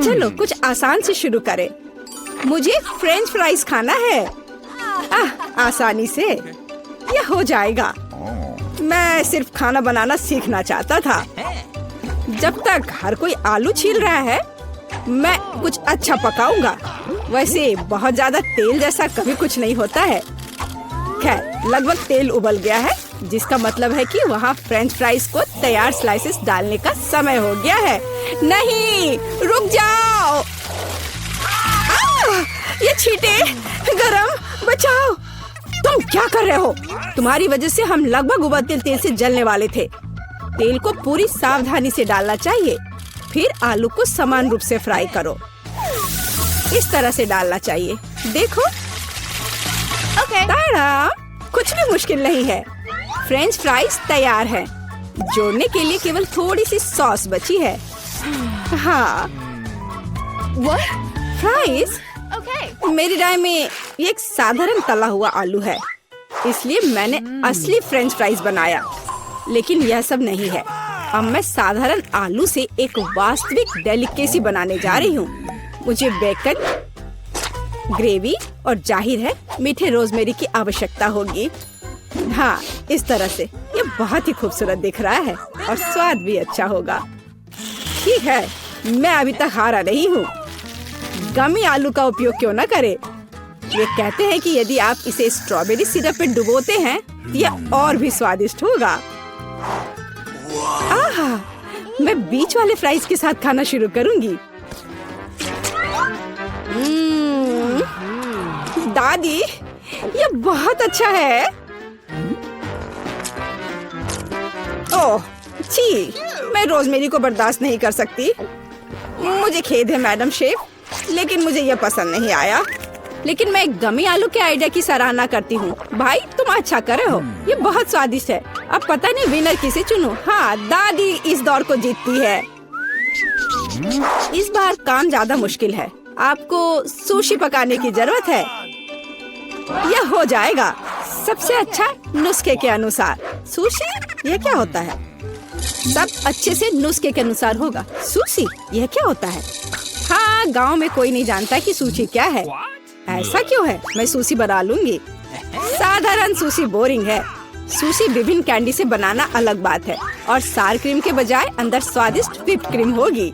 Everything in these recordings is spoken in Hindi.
चलो कुछ आसान से शुरू करें। मुझे फ्रेंच फ्राइज खाना है। आसानी से यह हो जाएगा। मैं सिर्फ खाना बनाना सीखना चाहता था। जब तक हर कोई आलू छील रहा है, मैं कुछ अच्छा पकाऊंगा। वैसे बहुत ज्यादा तेल जैसा कभी कुछ नहीं होता है। खैर, लगभग तेल उबल गया है, जिसका मतलब है कि वहाँ फ्रेंच फ्राइज को तैयार स्लाइसेस डालने का समय हो गया है। नहीं, रुक जाओ। ये छींटे, गरम, बचाओ। तुम क्या कर रहे हो? तुम्हारी वजह से हम लगभग उबलते तेल से जलने वाले थे। तेल को पूरी सावधानी से डालना चाहिए। फिर आलू को समान रूप से फ्राई करो। इस तरह से डालना चाहिए। देखो, ताड़ा, कुछ भी मुश्किल नहीं है। फ्रेंच फ्राइज तैयार है। जोड़ने के लिए केवल थोड़ी सी सॉस बची है। हाँ, फ्राइज? मेरी राय में ये एक साधारण तला हुआ आलू है, इसलिए मैंने असली फ्रेंच फ्राइज बनाया। लेकिन यह सब नहीं है। अब मैं साधारण आलू से एक वास्तविक डेलिकेसी बनाने जा रही हूँ। मुझे बेकन, ग्रेवी और जाहिर है मीठे रोजमेरी की आवश्यकता होगी। हाँ, इस तरह से ये बहुत ही खूबसूरत दिख रहा है और स्वाद भी अच्छा होगा। ठीक है, मैं अभी तक हारा नहीं हूँ। गमी आलू का उपयोग क्यों न करें? ये कहते हैं कि यदि आप इसे स्ट्रॉबेरी सिरप में डुबोते हैं, यह और भी स्वादिष्ट होगा। आहा, मैं बीच वाले फ्राइज के साथ खाना शुरू करूंगी। दादी, ये बहुत अच्छा है। ओह, छी, मैं रोजमेरी को बर्दाश्त नहीं कर सकती। मुझे खेद है मैडम शेफ, लेकिन मुझे यह पसंद नहीं आया। लेकिन मैं गमी आलू के आइडिया की सराहना करती हूँ। भाई, तुम अच्छा कर रहे हो। ये बहुत स्वादिष्ट है। अब पता नहीं विनर किसे चुनूं। हाँ, दादी इस दौर को जीतती है। इस बार काम ज्यादा मुश्किल है। आपको सुशी पकाने की जरूरत है। यह हो जाएगा सबसे अच्छा नुस्खे के अनुसार। सुशी? यह क्या होता है? सब अच्छे से नुस्खे के अनुसार होगा। सुशी? यह क्या होता है? हाँ, गांव में कोई नहीं जानता कि सुशी क्या है। ऐसा क्यों है? मैं सुशी बना लूंगी। साधारण सुशी बोरिंग है। सुशी विभिन्न कैंडी से बनाना अलग बात है, और सार क्रीम के बजाय अंदर स्वादिष्ट व्हिप्ड क्रीम होगी।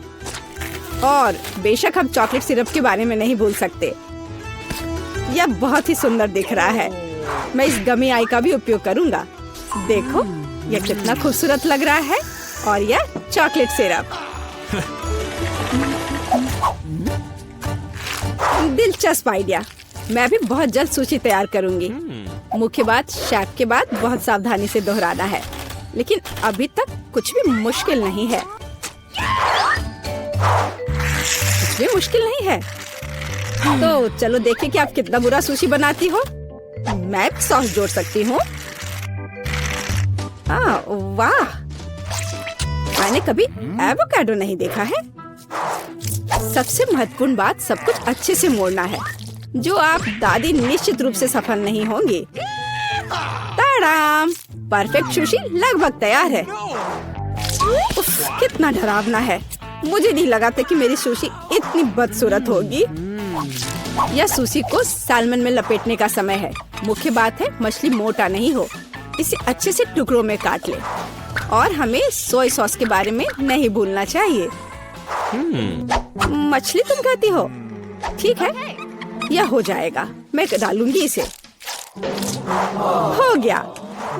और बेशक हम चॉकलेट सिरप के बारे में नहीं भूल सकते। यह बहुत ही सुंदर दिख रहा है। मैं इस गमी आई का भी उपयोग करूंगा। देखो, यह कितना खूबसूरत लग रहा है। और यह चॉकलेट सिरप। दिलचस्प आइडिया। मैं भी बहुत जल्द सूची तैयार करूंगी। मुख्य बात शेफ के बाद बहुत सावधानी से दोहराना है। लेकिन अभी तक कुछ भी मुश्किल नहीं है। कुछ भी मुश्किल नहीं है। तो चलो देखें कि आप कितना बुरा सुशी बनाती हो। मैं सॉस जोड़ सकती हूँ। वाह, मैंने कभी एवोकाडो नहीं देखा है। सबसे महत्वपूर्ण बात, सब कुछ अच्छे से मोड़ना है, जो आप दादी निश्चित रूप से सफल नहीं होंगे। ताड़ाम, परफेक्ट सुशी लगभग तैयार है। उफ, कितना डरावना है। मुझे नहीं लगा था कि मेरी सुशी इतनी बदसूरत होगी। यह सुशी को सैल्मन में लपेटने का समय है। मुख्य बात है मछली मोटा नहीं हो। इसे अच्छे से टुकड़ों में काट ले। और हमें सोया सॉस के बारे में नहीं भूलना चाहिए। मछली तुम खाती हो? ठीक है, यह हो जाएगा। मैं डालूंगी इसे। हो गया।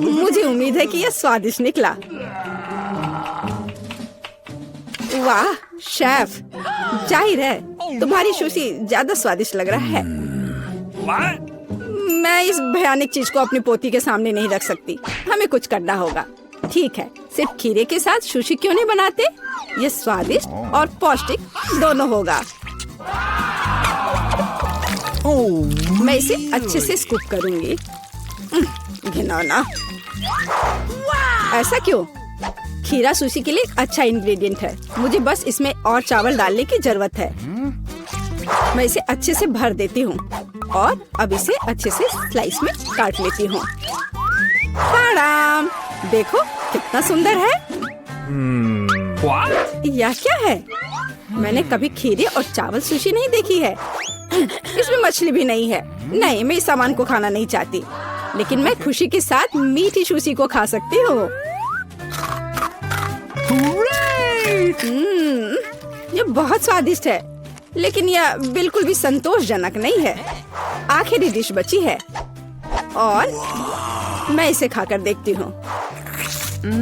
मुझे उम्मीद है कि यह स्वादिष्ट निकला। वाह शेफ, जाहिर है तुम्हारी सुशी ज्यादा स्वादिष्ट लग रहा है। मैं इस भयानक चीज को अपनी पोती के सामने नहीं रख सकती। हमें कुछ करना होगा। ठीक है, सिर्फ खीरे के साथ सुशी क्यों नहीं बनाते? ये स्वादिष्ट और पौष्टिक दोनों होगा। मैं इसे अच्छे से स्कूप करूंगी। घिनौना। ऐसा क्यों? खीरा सुशी के लिए अच्छा इंग्रेडिएंट है। मुझे बस इसमें और चावल डालने की जरूरत है। मैं इसे अच्छे से भर देती हूँ और अब इसे अच्छे से स्लाइस में काट लेती हूँ। देखो कितना सुंदर है। यह क्या है? मैंने कभी खीरे और चावल सुशी नहीं देखी है। इसमें मछली भी नहीं है। नहीं, मैं इस सामान को खाना नहीं चाहती, लेकिन मैं खुशी के साथ मीठी सुशी को खा सकती हूँ। ये बहुत स्वादिष्ट है, लेकिन यह बिल्कुल भी संतोषजनक नहीं है। आखिरी डिश बची है और मैं इसे खाकर देखती हूँ।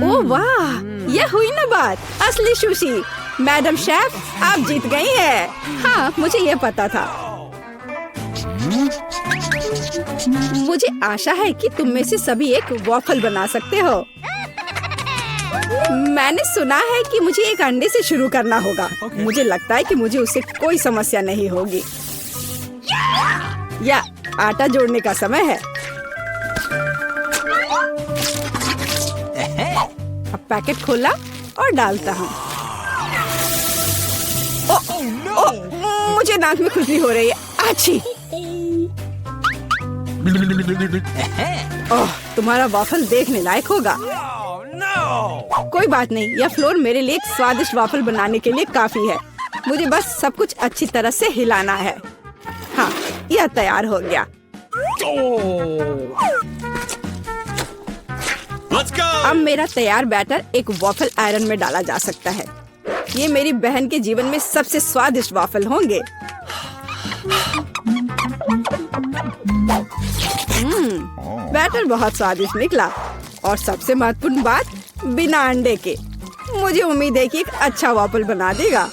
ओह वाह, यह हुई ना बात, असली सुशी। मैडम शेफ, आप जीत गई हैं। हाँ, मुझे यह पता था। मुझे आशा है कि तुम में से सभी एक वॉफल बना सकते हो। मैंने सुना है कि मुझे एक अंडे से शुरू करना होगा। मुझे लगता है कि मुझे उससे कोई समस्या नहीं होगी। या आटा जोड़ने का समय है। अब पैकेट खोला और डालता हूँ। मुझे नाक में खुजली हो रही है। आछी। ओह, तुम्हारा वॉफल देखने लायक होगा। कोई बात नहीं, यह फ्लोर मेरे लिए एक स्वादिष्ट वॉफल बनाने के लिए काफी है। मुझे बस सब कुछ अच्छी तरह से हिलाना है। हाँ, यह तैयार हो गया। अब मेरा तैयार बैटर एक वॉफल आयरन में डाला जा सकता है। ये मेरी बहन के जीवन में सबसे स्वादिष्ट वॉफल होंगे। बैटर बहुत स्वादिष्ट निकला और सबसे महत्वपूर्ण बात, बिना अंडे के। मुझे उम्मीद है कि एक अच्छा वॉफल बना देगा।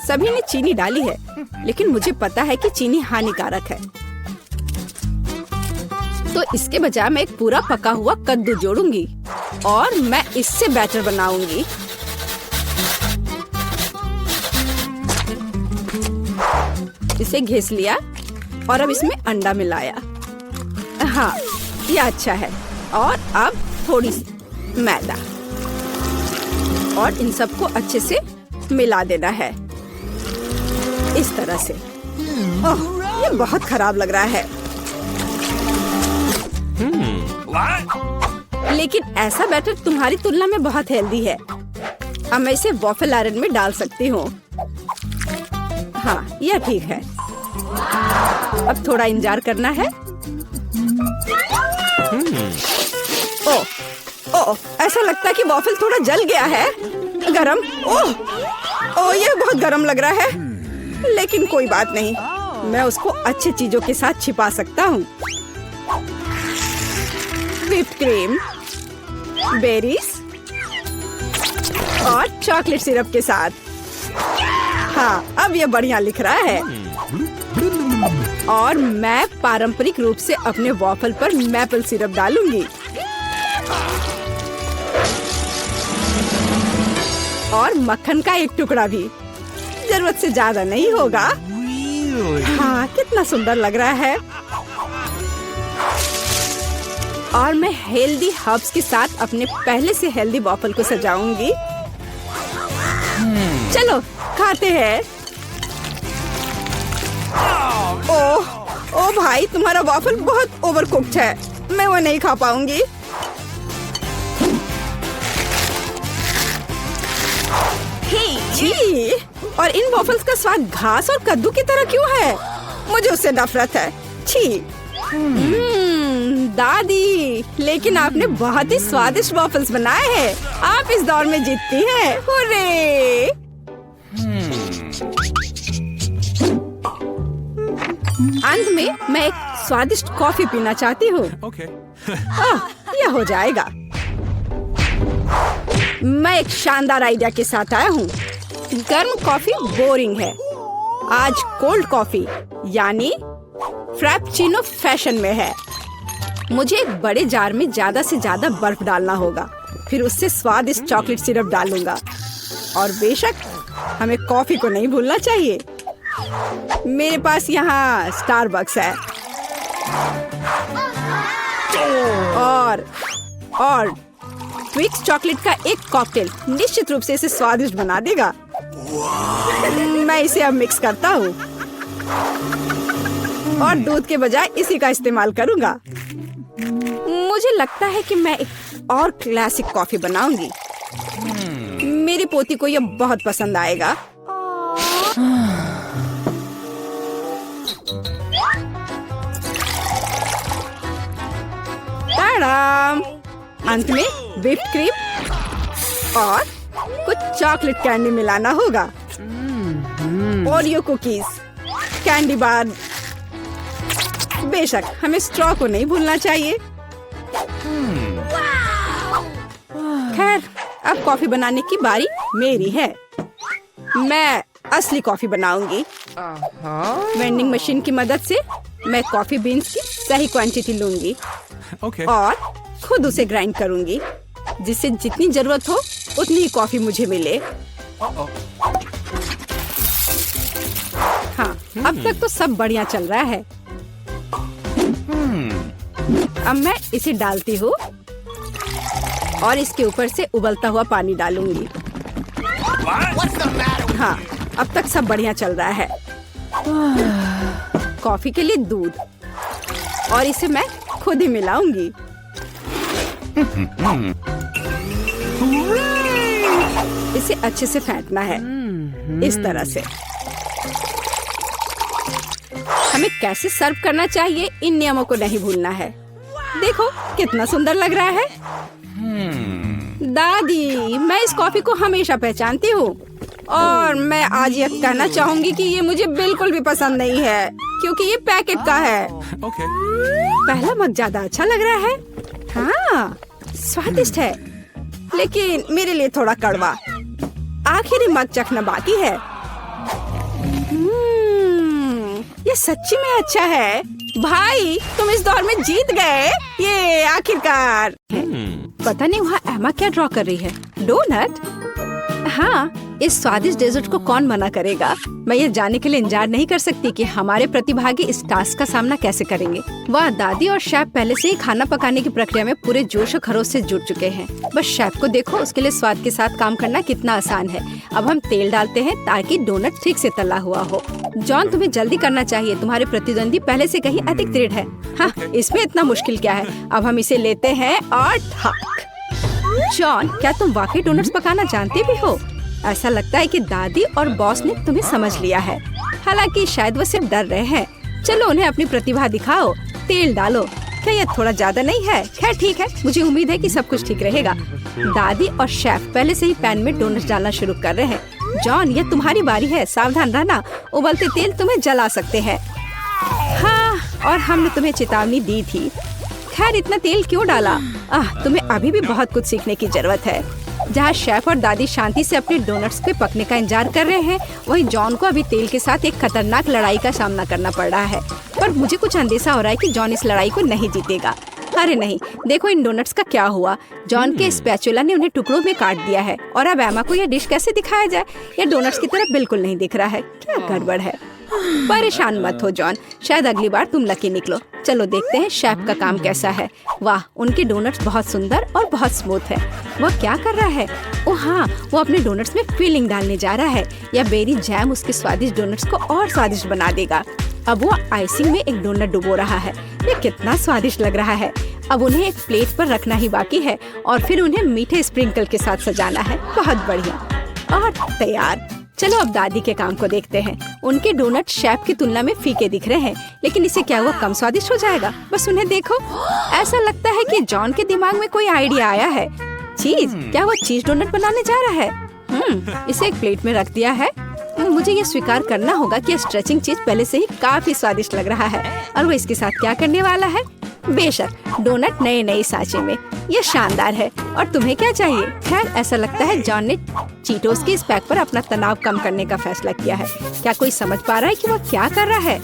सभी ने चीनी डाली है, लेकिन मुझे पता है कि चीनी हानिकारक है। तो इसके बजाय मैं एक पूरा पका हुआ कद्दू जोड़ूंगी और मैं इससे बैटर बनाऊंगी। इसे घिस लिया और अब इसमें अंडा मिलाया। हाँ, ये अच्छा है। और अब थोड़ी सी मैदा और इन सबको अच्छे से मिला देना है, इस तरह से। ओह, ये बहुत खराब लग रहा है। लेकिन ऐसा बैटर तुम्हारी तुलना में बहुत हेल्दी है। अब मैं इसे वॉफल आयरन में डाल सकती हूँ। हाँ, यह ठीक है। अब थोड़ा इंतजार करना है। ओह, ओह, ऐसा लगता है कि वॉफल थोड़ा जल गया है। गरम। ओह, ओह, यह बहुत गरम लग रहा है। लेकिन कोई बात नहीं, मैं उसको अच्छी चीजों के साथ छिपा सकता हूँ। व्हिप्ड क्रीम, बेरीज और चॉकलेट सिरप के साथ। हाँ, अब ये बढ़िया लिख रहा है। और मैं पारंपरिक रूप से अपने वॉफल पर मैपल सिरप डालूंगी और मक्खन का एक टुकड़ा भी। जरूरत से ज्यादा नहीं होगा। हाँ, कितना सुंदर लग रहा है। और मैं हेल्दी हर्ब्स के साथ अपने पहले से हेल्दी वॉफल को सजाऊंगी। चलो खाते हैं। ओह, ओ भाई, तुम्हारा वॉफल बहुत ओवरकुक्ड है। मैं वो नहीं खा पाऊंगी। छी, और इन वॉफल्स का स्वाद घास और कद्दू की तरह क्यों है? मुझे उससे नफरत है। छी। दादी, लेकिन आपने बहुत ही स्वादिष्ट वॉफल्स बनाए हैं। आप इस दौर में जीतती हैं। हुर्रे! अंत में मैं एक स्वादिष्ट कॉफी पीना चाहती हूँ। यह हो जाएगा। मैं एक शानदार आइडिया के साथ आया हूँ। गर्म कॉफी बोरिंग है। आज कोल्ड कॉफी यानी फ्रैप्पुचिनो फैशन में है। मुझे एक बड़े जार में ज्यादा से ज्यादा बर्फ डालना होगा। फिर उससे स्वादिष्ट चॉकलेट सिरप डालूंगा। और बेशक हमें कॉफी को नहीं भूलना चाहिए। मेरे पास यहाँ स्टारबक्स है और ट्विक्स चॉकलेट का एक कॉकटेल निश्चित रूप से इसे स्वादिष्ट बना देगा। मैं इसे अब मिक्स करता हूँ और दूध के बजाय इसी का इस्तेमाल करूँगा। मुझे लगता है कि मैं एक और क्लासिक कॉफी बनाऊंगी। पोती को ये बहुत पसंद आएगा। ताड़ाम! अंत में व्हिप्ड क्रीम और कुछ चॉकलेट कैंडी मिलाना होगा। Oreo cookies, candy bar. बेशक हमें स्ट्रॉ को नहीं भूलना चाहिए। खैर, अब कॉफी बनाने की बारी मेरी है। मैं असली कॉफी बनाऊंगी। वेंडिंग मशीन की मदद से मैं कॉफी बीन्स की सही क्वांटिटी लूंगी और खुद उसे ग्राइंड करूंगी, जिससे जितनी जरूरत हो उतनी ही कॉफी मुझे मिले। हाँ, अब तक तो सब बढ़िया चल रहा है। अब मैं इसे डालती हूँ और इसके ऊपर से उबलता हुआ पानी डालूंगी। हाँ, अब तक सब बढ़िया चल रहा है। कॉफी के लिए दूध, और इसे मैं खुद ही मिलाऊंगी। इसे अच्छे से फेंटना है, इस तरह से। हमें कैसे सर्व करना चाहिए, इन नियमों को नहीं भूलना है। देखो कितना सुंदर लग रहा है। दादी, मैं इस कॉफी को हमेशा पहचानती हूँ और मैं आज ये कहना चाहूंगी कि ये मुझे बिल्कुल भी पसंद नहीं है, क्योंकि ये पैकेट का है। पहला मग ज्यादा अच्छा लग रहा है। हाँ, स्वादिष्ट है, लेकिन मेरे लिए थोड़ा कड़वा। आखिरी मग चखना बाकी है। ये सच्ची में अच्छा है। भाई, तुम इस दौर में जीत गए। ये आखिरकार। पता नहीं वहाँ एमा क्या ड्रॉ कर रही है। डोनट? हाँ, इस स्वादिष्ट डेजर्ट को कौन मना करेगा। मैं ये जानने के लिए इंतजार नहीं कर सकती कि हमारे प्रतिभागी इस टास्क का सामना कैसे करेंगे। वाह, दादी और शेफ पहले से ही खाना पकाने की प्रक्रिया में पूरे जोश और खरोश से जुट चुके हैं। बस शेफ को देखो, उसके लिए स्वाद के साथ काम करना कितना आसान है। अब हम तेल डालते हैं ताकि डोनट ठीक से तला हुआ हो। जॉन, तुम्हें जल्दी करना चाहिए, तुम्हारे प्रतिद्वंदी पहले से कहीं अधिक दृढ़ है। हाँ, इसमें इतना मुश्किल क्या है। अब हम इसे लेते हैं और ठक। जॉन, क्या तुम वाकई डोनट्स पकाना जानते भी हो? ऐसा लगता है कि दादी और बॉस ने तुम्हें समझ लिया है। हालांकि शायद वो सिर्फ डर रहे हैं। चलो उन्हें अपनी प्रतिभा दिखाओ। तेल डालो। क्या ये थोड़ा ज्यादा नहीं है? खैर ठीक है, मुझे उम्मीद है कि सब कुछ ठीक रहेगा। दादी और शेफ पहले से ही पैन में डोनट्स डालना शुरू कर रहे हैं। जॉन, ये तुम्हारी बारी है, सावधान रहना, उबलते तेल तुम्हें जला सकते हैं। हाँ, और हमने तुम्हें चेतावनी दी थी। खैर, इतना तेल क्यों डाला? तुम्हें अभी भी बहुत कुछ सीखने की जरूरत है। जहाँ शेफ और दादी शांति से अपने डोनट्स के पकने का इंतजार कर रहे हैं, वहीं जॉन को अभी तेल के साथ एक खतरनाक लड़ाई का सामना करना पड़ रहा है। पर मुझे कुछ अंदेशा हो रहा है कि जॉन इस लड़ाई को नहीं जीतेगा। अरे नहीं, देखो इन डोनट्स का क्या हुआ। जॉन के स्पैचुला ने उन्हें टुकड़ों में काट दिया है और अब एमा को यह डिश कैसे दिखाया जाए? यह डोनट्स की तरह बिल्कुल नहीं दिख रहा है। क्या गड़बड़ है? परेशान मत हो जॉन, शायद अगली बार तुम लकी निकलो। चलो देखते हैं शेफ का काम कैसा है। वाह, उनके डोनट्स बहुत सुंदर और बहुत स्मूथ है। वह क्या कर रहा है? ओह हाँ, वो अपने डोनट्स में फिलिंग डालने जा रहा है। यह बेरी जैम उसके स्वादिष्ट डोनट्स को और स्वादिष्ट बना देगा। अब वो आइसिंग में एक डोनट डुबो रहा है। ये कितना स्वादिष्ट लग रहा है। अब उन्हें एक प्लेट पर रखना ही बाकी है और फिर उन्हें मीठे स्प्रिंकल के साथ सजाना है। बहुत बढ़िया और तैयार। चलो अब दादी के काम को देखते हैं। उनके डोनट शेफ की तुलना में फीके दिख रहे हैं, लेकिन इसे क्या हुआ कम स्वादिष्ट हो जाएगा? बस उन्हें देखो। ऐसा लगता है कि जॉन के दिमाग में कोई आइडिया आया है। चीज, क्या वो चीज डोनट बनाने जा रहा है? इसे एक प्लेट में रख दिया है। मुझे ये स्वीकार करना होगा कि स्ट्रेचिंग चीज पहले से ही काफी स्वादिष्ट लग रहा है। और वो इसके साथ क्या करने वाला है? बेशक, डोनट नए नए सांचे में। ये शानदार है। और तुम्हें क्या चाहिए? खैर, ऐसा लगता है जॉन ने चीटोस के इस पैक पर अपना तनाव कम करने का फैसला किया है। क्या कोई समझ पा रहा है कि वो क्या कर रहा है?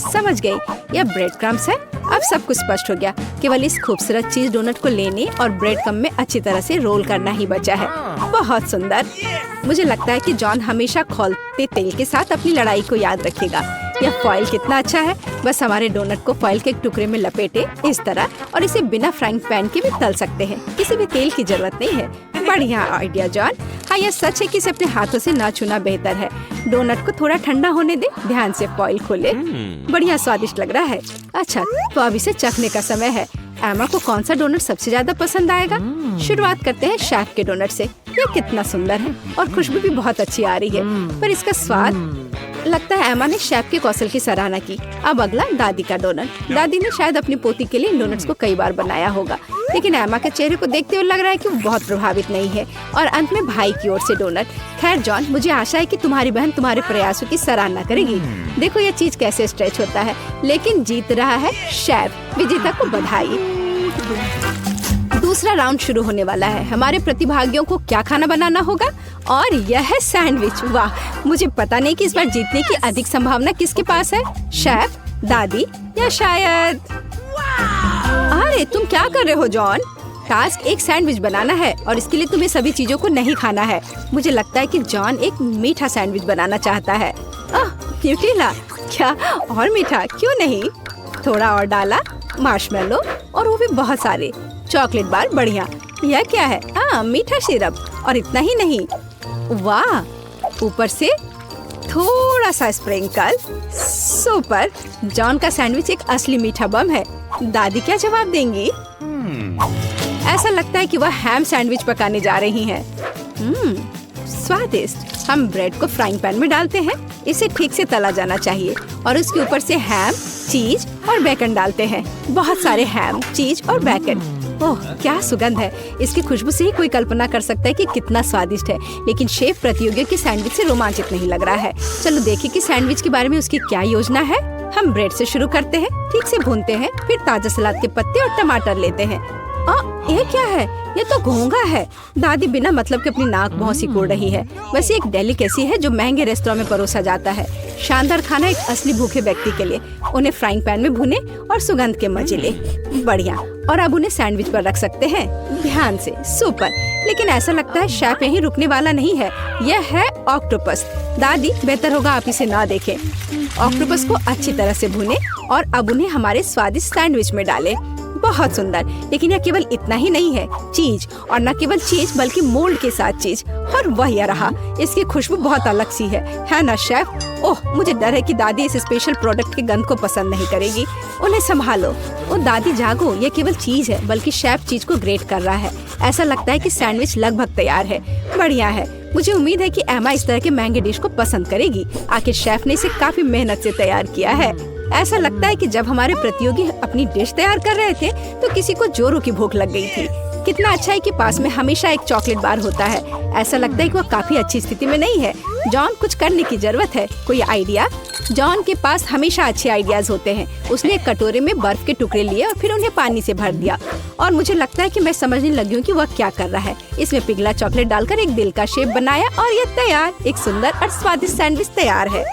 समझ गई, यह ब्रेड क्रम्स है। अब सब कुछ स्पष्ट हो गया। केवल इस खूबसूरत चीज डोनट को लेने और ब्रेड क्रम्ब में अच्छी तरह से रोल करना ही बचा है। बहुत सुंदर। मुझे लगता है कि जॉन हमेशा खौलते तेल के साथ अपनी लड़ाई को याद रखेगा। यह फॉइल कितना अच्छा है। बस हमारे डोनट को फॉइल के एक टुकड़े में लपेटे इस तरह, और इसे बिना फ्राइंग पैन के भी तल सकते हैं। किसी भी तेल की जरूरत नहीं है। बढ़िया आइडिया जॉन। हाँ, यह सच है कि इसे अपने हाथों से ना छूना बेहतर है। डोनट को थोड़ा ठंडा होने दे। ध्यान से फॉइल खोले। बढ़िया स्वादिष्ट लग रहा है। अच्छा, तो अब इसे चखने का समय है। एमा को कौन सा डोनट सबसे ज्यादा पसंद आएगा? शुरुआत करते हैं शेफ के डोनट से। ये कितना सुंदर है और खुशबू भी बहुत अच्छी आ रही है, पर इसका स्वाद। लगता है एमा ने शेफ के कौशल की सराहना की। अब अगला दादी का डोनट। दादी ने शायद अपनी पोती के लिए इन डोनट्स को कई बार बनाया होगा, लेकिन एमा के चेहरे को देखते हुए लग रहा है कि वो बहुत प्रभावित नहीं है। और अंत में भाई की ओर से डोनट। खैर जॉन, मुझे आशा है कि तुम्हारी बहन तुम्हारे प्रयासों की सराहना करेगी। देखो ये चीज कैसे स्ट्रेच होता है, लेकिन जीत रहा है शेफ। विजेता को बधाई। दूसरा राउंड शुरू होने वाला है। हमारे प्रतिभागियों को क्या खाना बनाना होगा, और यह है सैंडविच। वाह, मुझे पता नहीं कि इस बार जीतने की अधिक संभावना किसके पास है, शेफ, दादी या शायद। अरे तुम क्या कर रहे हो जॉन? टास्क एक सैंडविच बनाना है और इसके लिए तुम्हें सभी चीजों को नहीं खाना है। मुझे लगता है कि जॉन एक मीठा सैंडविच बनाना चाहता है। न्यूटेला, क्या और मीठा क्यों नहीं? थोड़ा और डाला, मार्शमेलो, और वो भी बहुत सारे चॉकलेट बार। बढ़िया। यह क्या है? मीठा सिरप। और इतना ही नहीं, वाह, ऊपर से थोड़ा सा स्प्रिंकल। सुपर। जॉन का सैंडविच एक असली मीठा बम है। दादी क्या जवाब देंगी? ऐसा लगता है कि वह हैम सैंडविच पकाने जा रही हैं। स्वादिष्ट। हम ब्रेड को फ्राइंग पैन में डालते हैं। इसे ठीक से तला जाना चाहिए और उसके ऊपर से हैम, चीज और बेकन डालते हैं। बहुत सारे हैम, चीज और बेकन। ओह, क्या सुगंध है! इसकी खुशबू से ही कोई कल्पना कर सकता है कि कितना स्वादिष्ट है। लेकिन शेफ प्रतियोगियों के सैंडविच से रोमांचित नहीं लग रहा है। चलो देखें कि सैंडविच के बारे में उसकी क्या योजना है। हम ब्रेड से शुरू करते हैं, ठीक से भूनते हैं, फिर ताजा सलाद के पत्ते और टमाटर लेते हैं। ये क्या है? ये तो घोंघा है। दादी बिना मतलब के अपनी नाक बहुत सिकोड़ रही है। वैसे एक डेलिकेसी है जो महंगे रेस्तरां में परोसा जाता है। शानदार खाना एक असली भूखे व्यक्ति के लिए। उन्हें फ्राइंग पैन में भुने और सुगंध के मजे ले। बढ़िया। और अब उन्हें सैंडविच पर रख सकते हैं, ध्यान से। सुपर। लेकिन ऐसा लगता है शेफ यहीं रुकने वाला नहीं है। यह है ऑक्टोपस। दादी, बेहतर होगा आप इसे ना देखें। ऑक्टोपस को अच्छी तरह से भुने और अब उन्हें हमारे स्वादिष्ट सैंडविच में डालें। बहुत सुंदर। लेकिन यह केवल इतना ही नहीं है, चीज, और न केवल चीज बल्कि मोल्ड के साथ चीज। और वह यह रहा। इसकी खुशबू बहुत अलग सी है ना शेफ? ओह, मुझे डर है कि दादी इस स्पेशल प्रोडक्ट के गंध को पसंद नहीं करेगी। उन्हें संभालो। ओ दादी जागो, ये केवल चीज है, बल्कि शेफ चीज को ग्रेट कर रहा है। ऐसा लगता है कि सैंडविच लगभग तैयार है। बढ़िया है। मुझे उम्मीद है कि एमा इस तरह के महंगे डिश को पसंद करेगी। आखिर शेफ ने इसे काफी मेहनत से तैयार किया है। ऐसा लगता है कि जब हमारे प्रतियोगी अपनी डिश तैयार कर रहे थे तो किसी को जोरों की भूख लग गई थी। कितना अच्छा है कि पास में हमेशा एक चॉकलेट बार होता है। ऐसा लगता है कि वह काफी अच्छी स्थिति में नहीं है। जॉन, कुछ करने की जरूरत है। कोई आइडिया? जॉन के पास हमेशा अच्छे आइडियाज होते हैं। उसने एक कटोरे में बर्फ के टुकड़े लिए और फिर उन्हें पानी से भर दिया। और मुझे लगता है कि मैं समझने लगी हूँ कि वह क्या कर रहा है। इसमें पिघला चॉकलेट डालकर एक दिल का शेप बनाया और ये तैयार। एक सुंदर और स्वादिष्ट सैंडविच तैयार है।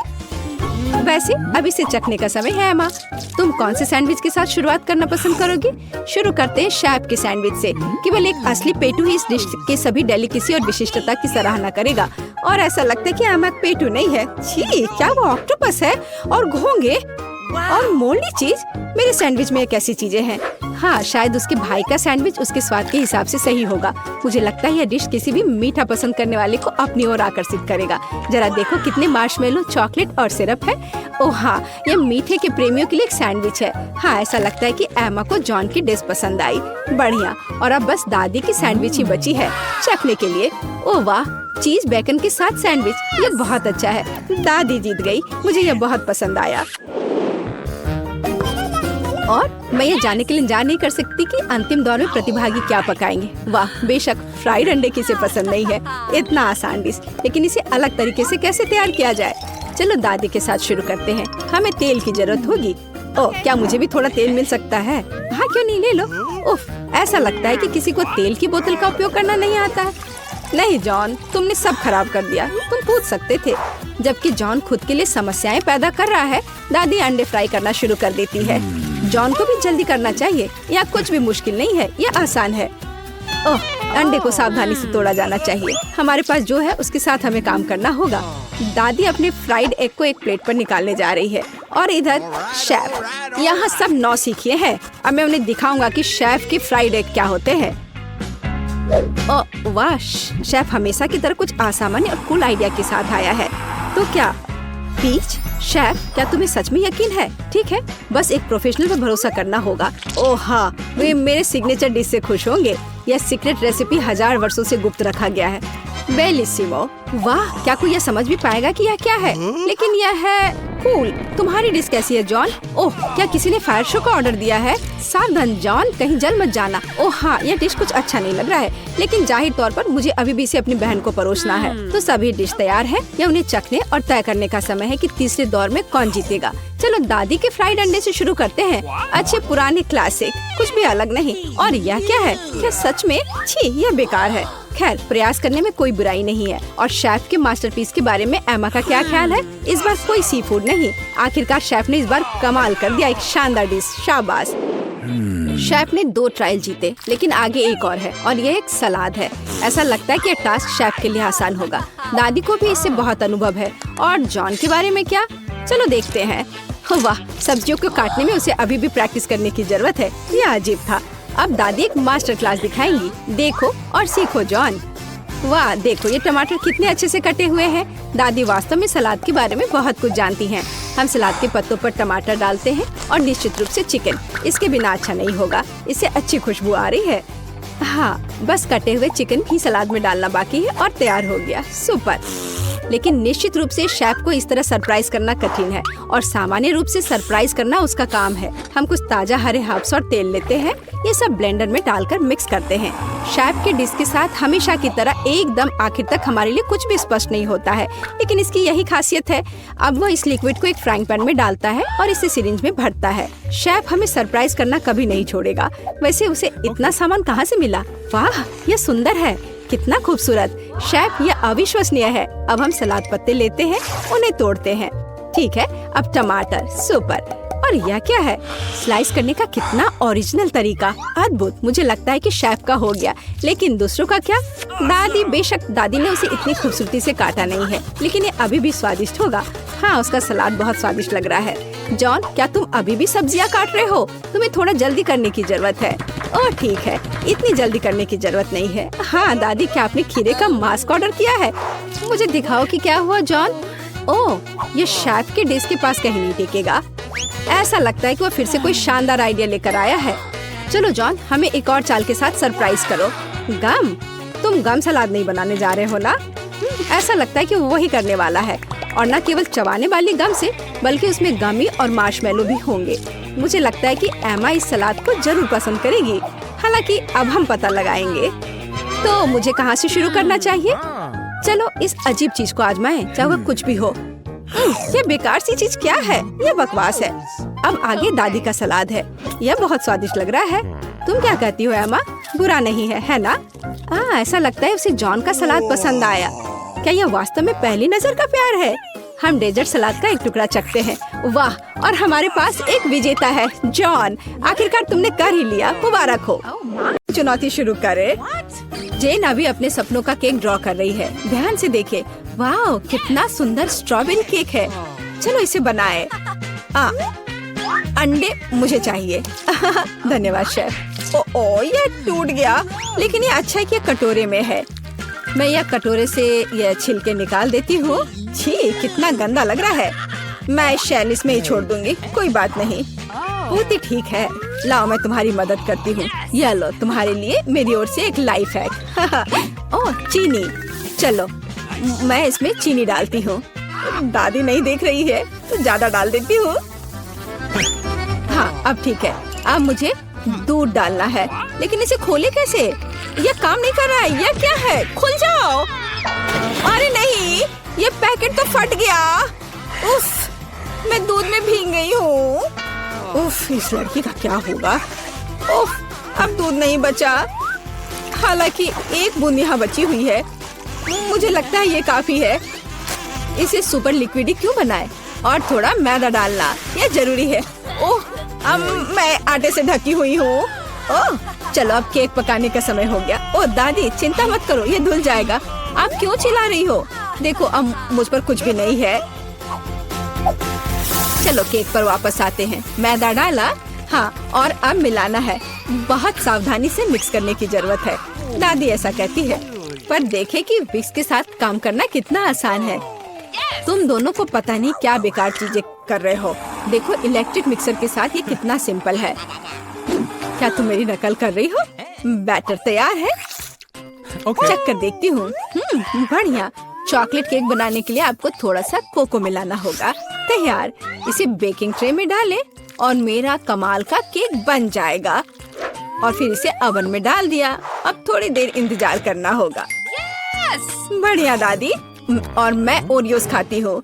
वैसे अब इसे चखने का समय है। एमा, तुम कौन से सैंडविच के साथ शुरुआत करना पसंद करोगी? शुरू करते हैं शेफ के सैंडविच से। केवल एक असली पेटू ही इस डिश के सभी डेलिकेसी और विशिष्टता की सराहना करेगा। और ऐसा लगता है कि एमा पेटू नहीं है। छी, क्या वो ऑक्टोपस है? और घोंगे और मोल्डी चीज। मेरे सैंडविच में कैसी चीजें हैं? हाँ, शायद उसके भाई का सैंडविच उसके स्वाद के हिसाब से सही होगा। मुझे लगता है यह डिश किसी भी मीठा पसंद करने वाले को अपनी ओर आकर्षित करेगा। जरा देखो कितने मार्शमेलो, चॉकलेट और सिरप है। ओह हाँ, यह मीठे के प्रेमियों के लिए एक सैंडविच है। हाँ, ऐसा लगता है कि एमा को जॉन की डिश पसंद आई। बढ़िया। और अब बस दादी की सैंडविच ही बची है चखने के लिए। ओह वाह, चीज बेकन के साथ सैंडविच। ये बहुत अच्छा है। दादी जीत गई। मुझे यह बहुत पसंद आया। और मैं ये जानने के लिए इंतजार नहीं कर सकती कि अंतिम दौर में प्रतिभागी क्या पकाएंगे। वाह, बेशक फ्राइड अंडे किसे पसंद नहीं है। इतना आसान डिश, लेकिन इसे अलग तरीके से कैसे तैयार किया जाए? चलो दादी के साथ शुरू करते हैं। हमें तेल की जरूरत होगी। ओह, क्या मुझे भी थोड़ा तेल मिल सकता है? हाँ, क्यों नहीं, ले लो। उफ, ऐसा लगता है कि किसी को तेल की बोतल का उपयोग करना नहीं आता है। नहीं जॉन, तुमने सब खराब कर दिया। तुम पूछ सकते थे। जबकि जॉन खुद के लिए समस्याएं पैदा कर रहा है, दादी अंडे फ्राई करना शुरू कर देती है। जॉन को भी जल्दी करना चाहिए। यह कुछ भी मुश्किल नहीं है, यह आसान है। ओह, अंडे को सावधानी से तोड़ा जाना चाहिए। हमारे पास जो है उसके साथ हमें काम करना होगा। दादी अपने फ्राइड एग को एक प्लेट पर निकालने जा रही है और इधर शेफ यहाँ सब नौसिखिए हैं। अब मैं उन्हें दिखाऊंगा कि शेफ के फ्राइड एग क्या होते हैं। ओह वाह, शेफ हमेशा की तरह कुछ असामान्य और कूल आइडिया के साथ आया है। तो क्या पीच? शेफ, क्या तुम्हें सच में यकीन है? ठीक है, बस एक प्रोफेशनल पर भरोसा करना होगा। ओह हाँ, वे मेरे सिग्नेचर डिश से खुश होंगे। यह सीक्रेट रेसिपी 1000 वर्षों से गुप्त रखा गया है। बेलिसिमो। वाह, क्या कोई यह समझ भी पाएगा कि यह क्या है? लेकिन यह है कूल। तुम्हारी डिश कैसी है जॉन? ओह, क्या किसी ने फायर शो का ऑर्डर दिया है? सावधान जॉन, कहीं जल मत जाना। ओह हाँ, यह डिश कुछ अच्छा नहीं लग रहा है, लेकिन जाहिर तौर पर मुझे अभी भी इसे अपनी बहन को परोसना है। तो सभी डिश तैयार है, यह उन्हें चखने और तय करने का समय है कि तीसरे दौर में कौन जीतेगा। चलो दादी के फ्राइड अंडे से शुरू करते हैं। अच्छे पुराने क्लासिक, कुछ भी अलग नहीं। और यह क्या है? क्या सच में? छी, यह बेकार है। खैर, प्रयास करने में कोई बुराई नहीं है। और शेफ के मास्टरपीस के बारे में एमा का क्या ख्याल है? इस बार कोई सी फूड नहीं। आखिरकार शेफ ने इस बार कमाल कर दिया, एक शानदार डिश। शाबाश। शेफ ने 2 ट्रायल जीते, लेकिन आगे एक और है, और यह एक सलाद है। ऐसा लगता है कि यह टास्क शेफ के लिए आसान होगा। दादी को भी इससे बहुत अनुभव है। और जॉन के बारे में क्या? चलो देखते हैं। वाह, सब्जियों को काटने में उसे अभी भी प्रैक्टिस करने की जरूरत है। यह अजीब था। अब दादी एक मास्टर क्लास दिखाएंगी। देखो और सीखो जॉन। वाह, देखो ये टमाटर कितने अच्छे से कटे हुए हैं। दादी वास्तव में सलाद के बारे में बहुत कुछ जानती हैं। हम सलाद के पत्तों पर टमाटर डालते हैं और निश्चित रूप से चिकन। इसके बिना अच्छा नहीं होगा। इससे अच्छी खुशबू आ रही है। हाँ, बस कटे हुए चिकन ही सलाद में डालना बाकी है और तैयार हो गया। सुपर। लेकिन निश्चित रूप से शेफ को इस तरह सरप्राइज करना कठिन है, और सामान्य रूप से सरप्राइज करना उसका काम है। हम कुछ ताजा हरे हर्ब्स और तेल लेते हैं, ये सब ब्लेंडर में डालकर मिक्स करते हैं। शेफ के डिश के साथ हमेशा की तरह एकदम आखिर तक हमारे लिए कुछ भी स्पष्ट नहीं होता है, लेकिन इसकी यही खासियत है। अब वो इस लिक्विड को एक फ्राइंग पैन में डालता है और इसे सिरिंज में भरता है। शेफ हमें सरप्राइज करना कभी नहीं छोड़ेगा। वैसे उसे इतना सामान कहाँ से मिला? वाह, यह सुंदर है, कितना खूबसूरत। शेफ, यह अविश्वसनीय है। अब हम सलाद पत्ते लेते हैं, उन्हें तोड़ते हैं। ठीक है, अब टमाटर। सुपर। और यह क्या है? स्लाइस करने का कितना ओरिजिनल तरीका। अद्भुत। मुझे लगता है कि शेफ का हो गया, लेकिन दूसरों का क्या? दादी, बेशक दादी ने उसे इतनी खूबसूरती से काटा नहीं है, लेकिन ये अभी भी स्वादिष्ट होगा। हाँ, उसका सलाद बहुत स्वादिष्ट लग रहा है। जॉन, क्या तुम अभी भी सब्जियां काट रहे हो? तुम्हें थोड़ा जल्दी करने की जरूरत है। ओह ठीक है, इतनी जल्दी करने की जरूरत नहीं है। हाँ दादी, क्या आपने खीरे का मास्क ऑर्डर किया है? मुझे दिखाओ कि क्या हुआ जॉन। ओह, ये शेफ के डिश के पास कहीं नहीं टिकेगा। ऐसा लगता है कि वो फिर से कोई शानदार आइडिया लेकर आया है। चलो जॉन, हमें एक और चाल के साथ सरप्राइज करो। गम? तुम गम सलाद नहीं बनाने जा रहे हो ना? ऐसा लगता है कि वो वही करने वाला है, और न केवल चबाने वाली गम से, बल्कि उसमें गमी और मार्शमेलो भी होंगे। मुझे लगता है कि एमा इस सलाद को जरूर पसंद करेगी। हालांकि अब हम पता लगाएंगे। तो मुझे कहाँ से शुरू करना चाहिए? चलो इस अजीब चीज को आजमाएं, चाहे वो कुछ भी हो। ये बेकार सी चीज क्या है? ये बकवास है। अब आगे दादी का सलाद है। यह बहुत स्वादिष्ट लग रहा है। तुम क्या कहती हो एमा? बुरा नहीं है ना? ऐसा लगता है उसे जॉन का सलाद पसंद आया। क्या यह वास्तव में पहली नजर का प्यार है? हम डेजर्ट सलाद का एक टुकड़ा चखते हैं। वाह, और हमारे पास एक विजेता है। जॉन, आखिरकार तुमने कर ही लिया। मुबारक हो। चुनौती शुरू करे। जेन अभी अपने सपनों का केक ड्रॉ कर रही है। ध्यान से देखे। वाह, कितना सुंदर स्ट्रॉबेरी केक है। चलो इसे बनाए। अंडे मुझे चाहिए। धन्यवाद शेफ। ओ, ये टूट गया, लेकिन ये अच्छा है कि कटोरे में है। मैं यह कटोरे से यह छिलके निकाल देती हूँ। छी, कितना गंदा लग रहा है। मैं शैल इसमें ही छोड़ दूंगी, कोई बात नहीं। बहुत ही ठीक है। लाओ, मैं तुम्हारी मदद करती हूँ। यह लो, तुम्हारे लिए मेरी ओर से एक लाइफ हैक। ओह, चीनी। चलो मैं इसमें चीनी डालती हूँ। दादी नहीं देख रही है तो ज्यादा डाल देती हूँ। हाँ, अब ठीक है। अब मुझे दूध डालना है, लेकिन इसे खोले कैसे? यह काम नहीं कर रहा है। यह क्या है? खुल जाओ। अरे नहीं, ये पैकेट तो फट गया। उफ, मैं दूध में भीग गई हूँ। उफ, इस लड़की का क्या होगा? उफ, अब दूध नहीं बचा। हालांकि एक बूंद यहाँ बची हुई है। मुझे लगता है ये काफी है। इसे सुपर लिक्विड क्यों बनाए? और थोड़ा मैदा डालना, यह जरूरी है। ओह, अब मैं आटे से ढकी हुई हूँ। ओह, चलो अब केक पकाने का समय हो गया। ओह दादी, चिंता मत करो, ये धुल जाएगा। आप क्यों चिल्ला रही हो? देखो, अब मुझ पर कुछ भी नहीं है। चलो केक पर वापस आते हैं। मैदा डाला, हाँ, और अब मिलाना है। बहुत सावधानी से मिक्स करने की जरूरत है। दादी ऐसा कहती है, पर देखें कि विक्स के साथ काम करना कितना आसान है। तुम दोनों को पता नहीं क्या बेकार चीजें कर रहे हो। देखो, इलेक्ट्रिक मिक्सर के साथ ये कितना सिंपल है। क्या तुम मेरी नकल कर रही हो? बैटर तैयार है। चख कर देखती हूँ। बढ़िया। चॉकलेट केक बनाने के लिए आपको थोड़ा सा कोको मिलाना होगा। तैयार। इसे बेकिंग ट्रे में डालें और मेरा कमाल का केक बन जाएगा। और फिर इसे ओवन में डाल दिया। अब थोड़ी देर इंतजार करना होगा। बढ़िया दादी। और मैं ओरियोस खाती हूँ।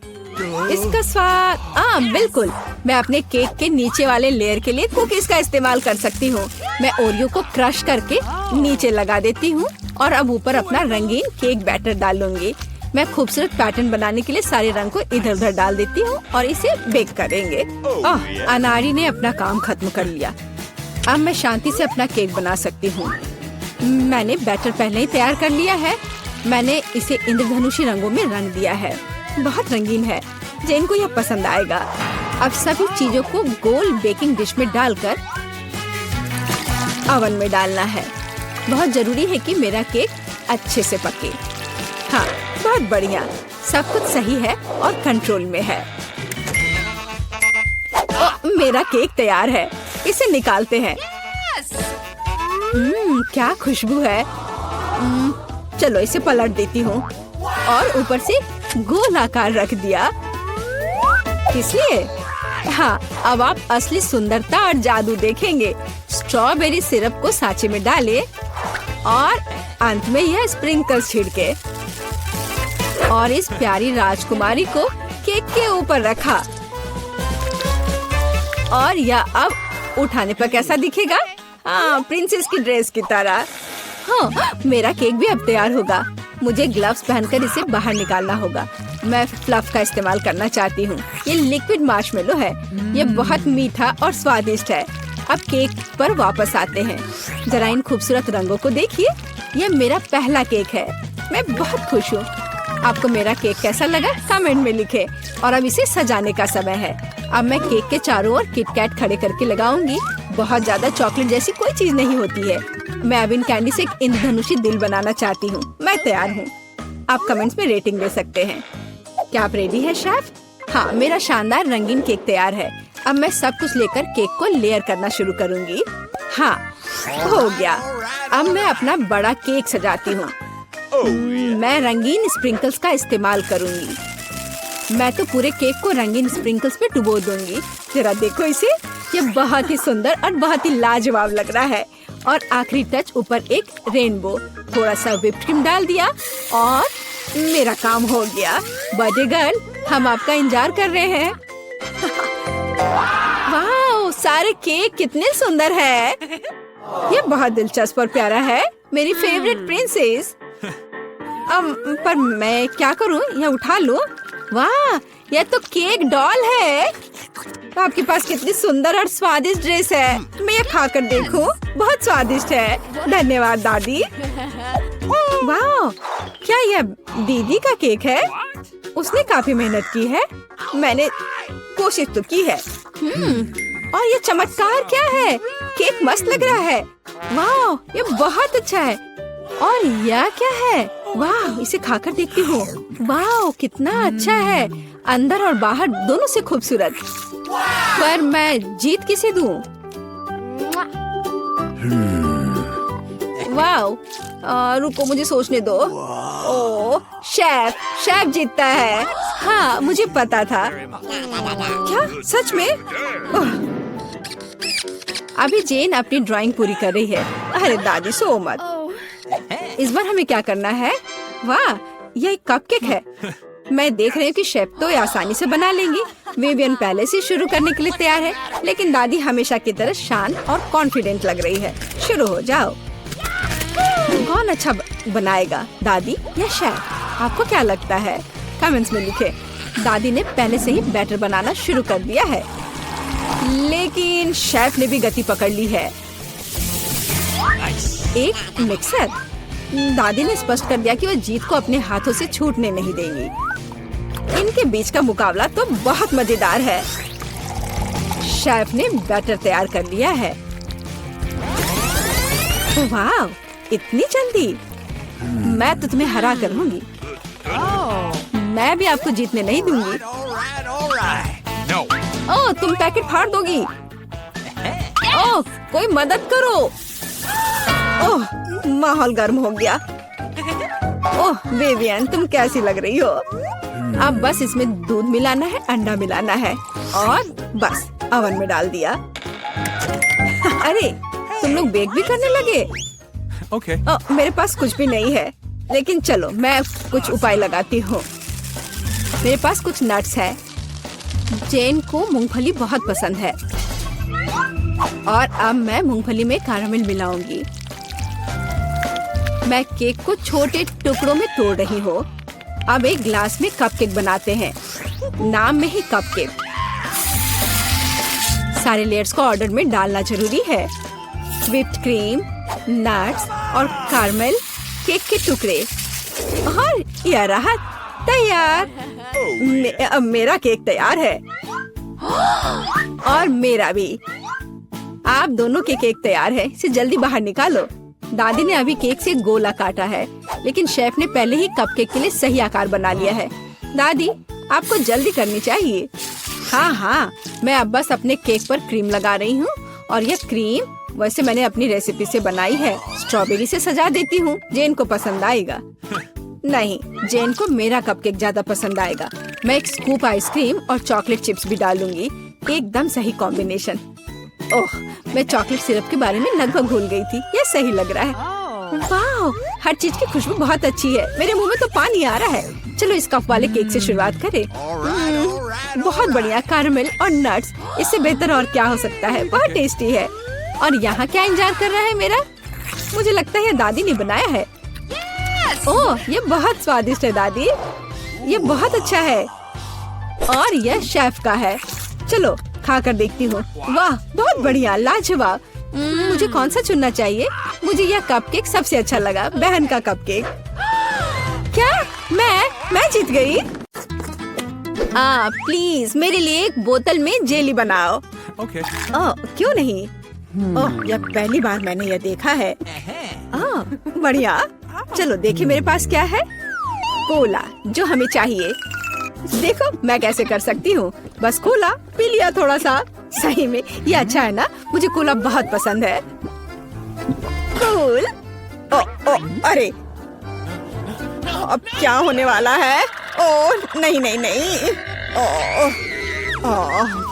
इसका स्वाद बिल्कुल। मैं अपने केक के नीचे वाले लेयर के लिए कुकीज का इस्तेमाल कर सकती हूँ। मैं ओरियो को क्रश करके नीचे लगा देती हूँ और अब ऊपर अपना रंगीन केक बैटर डालूंगी। मैं खूबसूरत पैटर्न बनाने के लिए सारे रंग को इधर उधर डाल देती हूँ और इसे बेक करेंगे। अनाड़ी ने अपना काम खत्म कर लिया। अब मैं शांति से अपना केक बना सकती हूँ। मैंने बैटर पहले ही तैयार कर लिया है। मैंने इसे इंद्रधनुषी रंगों में रंग दिया है। बहुत रंगीन है। जेन को यह पसंद आएगा। अब सभी चीजों को गोल बेकिंग डिश में डालकर ओवन में डालना है। बहुत जरूरी है कि मेरा केक अच्छे से पके। हाँ, बहुत बढ़िया। सब कुछ सही है और कंट्रोल में है। मेरा केक तैयार है। इसे निकालते हैं। क्या खुशबू है। चलो इसे पलट देती हूँ और ऊपर से गोल आकार रख दिया। इसलिए हाँ, अब आप असली सुंदरता और जादू देखेंगे। स्ट्रॉबेरी सिरप को सांचे में डालें और अंत में यह स्प्रिंकल्स छिड़के और इस प्यारी राजकुमारी को केक के ऊपर रखा। और यह अब उठाने पर कैसा दिखेगा? प्रिंसेस की ड्रेस की तरह। हाँ, मेरा केक भी अब तैयार होगा। मुझे ग्लव्स पहनकर इसे बाहर निकालना होगा। मैं फ्लफ का इस्तेमाल करना चाहती हूँ। ये लिक्विड मार्शमेलो है। ये बहुत मीठा और स्वादिष्ट है। अब केक पर वापस आते हैं। जरा इन खूबसूरत रंगों को देखिए। ये मेरा पहला केक है। मैं बहुत खुश हूँ। आपको मेरा केक कैसा लगा कमेंट में लिखें। और अब इसे सजाने का समय है। अब मैं केक के चारों ओर किटकैट खड़े करके लगाऊंगी। बहुत ज्यादा चॉकलेट जैसी कोई चीज नहीं होती है। मैं अब इन कैंडी से एक इंद्रधनुषी दिल बनाना चाहती हूँ। मैं तैयार हूँ। आप कमेंट्स में रेटिंग दे सकते हैं। क्या आप रेडी है शेफ? हाँ, मेरा शानदार रंगीन केक तैयार है। अब मैं सब कुछ लेकर केक को लेयर करना शुरू करूँगी। हाँ, हो गया। अब मैं अपना बड़ा केक सजाती हूँ। मैं रंगीन स्प्रिंकल्स का इस्तेमाल करूँगी। मैं तो पूरे केक को रंगीन स्प्रिंकल्स में डुबो दूंगी। जरा देखो इसे। यह बहुत ही सुंदर और बहुत ही लाजवाब लग रहा है। और आखिरी टच ऊपर एक रेनबो। थोड़ा सा व्हिप्ड क्रीम डाल दिया और मेरा काम हो गया। बर्थडे गर्ल, हम आपका इंतजार कर रहे हैं। वाह, सारे केक कितने सुंदर है। ये बहुत दिलचस्प और प्यारा है। मेरी फेवरेट प्रिंसेस। पर मैं क्या करूं? यह उठा लूं? वाह, यह तो केक डॉल है। आपके पास कितनी सुंदर और स्वादिष्ट ड्रेस है। मैं ये खाकर देखूं? बहुत स्वादिष्ट है। धन्यवाद दादी। वाह, क्या यह दीदी का केक है? उसने काफी मेहनत की है। मैंने कोशिश तो की है। और ये चमत्कार क्या है? केक मस्त लग रहा है। वाह, ये बहुत अच्छा है। और यह क्या है? वाह, इसे खाकर देखती हूँ। वाह, कितना अच्छा है। अंदर और बाहर दोनों से खूबसूरत। पर मैं जीत किसे दूँ? वाह, रुको मुझे सोचने दो। ओह, शेफ जीतता है। हाँ, मुझे पता था। क्या सच में? अभी जेन अपनी ड्राइंग पूरी कर रही है। अरे दादी, सो मत। इस बार हमें क्या करना है? वाह, यह एक कपकेक है। मैं देख रही हूँ कि शेफ तो आसानी से बना लेंगी। विवियन पहले से शुरू करने के लिए तैयार है, लेकिन दादी हमेशा की तरह शांत और कॉन्फिडेंट लग रही है। शुरू हो जाओ। कौन अच्छा बनाएगा, दादी या शेफ? आपको क्या लगता है? कमेंट्स में लिखें। दादी ने पहले से ही बैटर बनाना शुरू कर दिया है, लेकिन शेफ ने भी गति पकड़ ली है। एक मिक्सर। दादी ने स्पष्ट कर दिया कि वो जीत को अपने हाथों से छूटने नहीं देंगी। इनके बीच का मुकाबला तो बहुत मजेदार है। शेफ ने बैटर तैयार कर लिया है। वाह, इतनी जल्दी? मैं तो तुम्हें हरा कर लूंगी। मैं भी आपको जीतने नहीं दूंगी। ओह, तुम पैकेट फाड़ दोगी। ओह, कोई मदद करो। ओह, माहौल गर्म हो गया। ओह विवियन, तुम कैसी लग रही हो? अब बस इसमें दूध मिलाना है, अंडा मिलाना है और बस ओवन में डाल दिया। अरे तुम लोग बेक भी करने लगे? Okay. मेरे पास कुछ भी नहीं है, लेकिन चलो मैं कुछ उपाय लगाती हूँ। मेरे पास कुछ नट्स है। जेन को मूंगफली बहुत पसंद है और अब मैं मूंगफली में कैरामल मिलाऊंगी। मैं केक को छोटे टुकड़ों में तोड़ रही हूँ। अब एक ग्लास में कपकेक बनाते हैं, नाम में ही कपकेक। सारे लेयर्स को ऑर्डर में डालना जरूरी है। व्हिप्ड क्रीम, नट्स और कैरामल, केक के टुकड़े और यह रहा तैयार। अब मेरा केक तैयार है और मेरा भी। आप दोनों के केक तैयार है, इसे जल्दी बाहर निकालो। दादी ने अभी केक से गोला काटा है, लेकिन शेफ ने पहले ही कपकेक के लिए सही आकार बना लिया है। दादी, आपको जल्दी करनी चाहिए। हाँ, मैं अब बस अपने केक पर क्रीम लगा रही हूँ और यह क्रीम वैसे मैंने अपनी रेसिपी से बनाई है। स्ट्रॉबेरी से सजा देती हूँ, जेन को पसंद आएगा। नहीं, जेन को मेरा कपकेक ज्यादा पसंद आएगा। मैं एक स्कूप आइसक्रीम और चॉकलेट चिप्स भी डालूंगी, एकदम सही कॉम्बिनेशन। ओह, मैं चॉकलेट सिरप के बारे में लगभग भूल गई थी। ये सही लग रहा है। वाह, हर चीज की खुशबू बहुत अच्छी है। मेरे मुंह में तो पानी आ रहा है। चलो इस कप वाले केक से शुरुआत करें। बहुत बढ़िया, कैरामल और नट्स, इससे बेहतर और क्या हो सकता है। बहुत टेस्टी है। और यहाँ क्या इंतजार कर रहा है मेरा? मुझे लगता है दादी ने बनाया है। ओह, ये बहुत स्वादिष्ट है दादी, ये बहुत अच्छा है। और यह शेफ का है। चलो खा कर देखती हूँ। वाह, बहुत बढ़िया, लाजवाब। मुझे कौन सा चुनना चाहिए? मुझे यह कपकेक सबसे अच्छा लगा, बहन का कपकेक। क्या मैं जीत गई? प्लीज मेरे लिए एक बोतल में जेली बनाओ। Okay. क्यों नहीं? ओह, यह पहली बार मैंने यह देखा है। बढ़िया। चलो देखिए मेरे पास क्या है। कोला, जो हमें चाहिए। देखो मैं कैसे कर सकती हूँ। बस कोला पी लिया थोड़ा सा। सही में ये अच्छा है ना? मुझे कोला बहुत पसंद है। कूल। अरे अब क्या होने वाला है? ओह नहीं नहीं नहीं।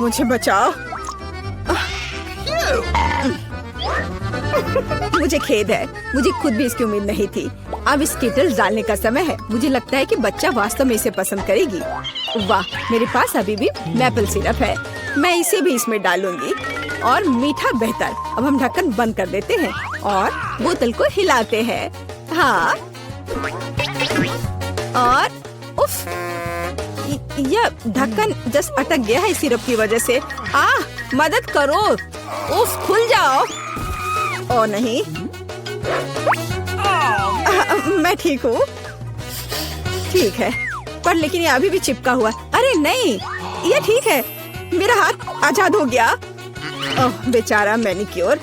मुझे बचाओ। मुझे खेद है, मुझे खुद भी इसकी उम्मीद नहीं थी। अब स्किटल्स डालने का समय है। मुझे लगता है कि बच्चा वास्तव में इसे पसंद करेगी। वाह, मेरे पास अभी भी मैपल सिरप है। मैं इसे भी इसमें डालूंगी और मीठा बेहतर। अब हम ढक्कन बंद कर देते हैं और बोतल को हिलाते हैं। हाँ, और उफ, यह ढक्कन जस्ट अटक गया है सिरप की वजह से। मदद करो। उफ, खुल जाओ। ओ नहीं, मैं ठीक हूँ। ठीक है, पर लेकिन ये अभी भी चिपका हुआ। अरे नहीं, ये ठीक है। मेरा हाथ आजाद हो गया। ओह बेचारा मैनिक्योर।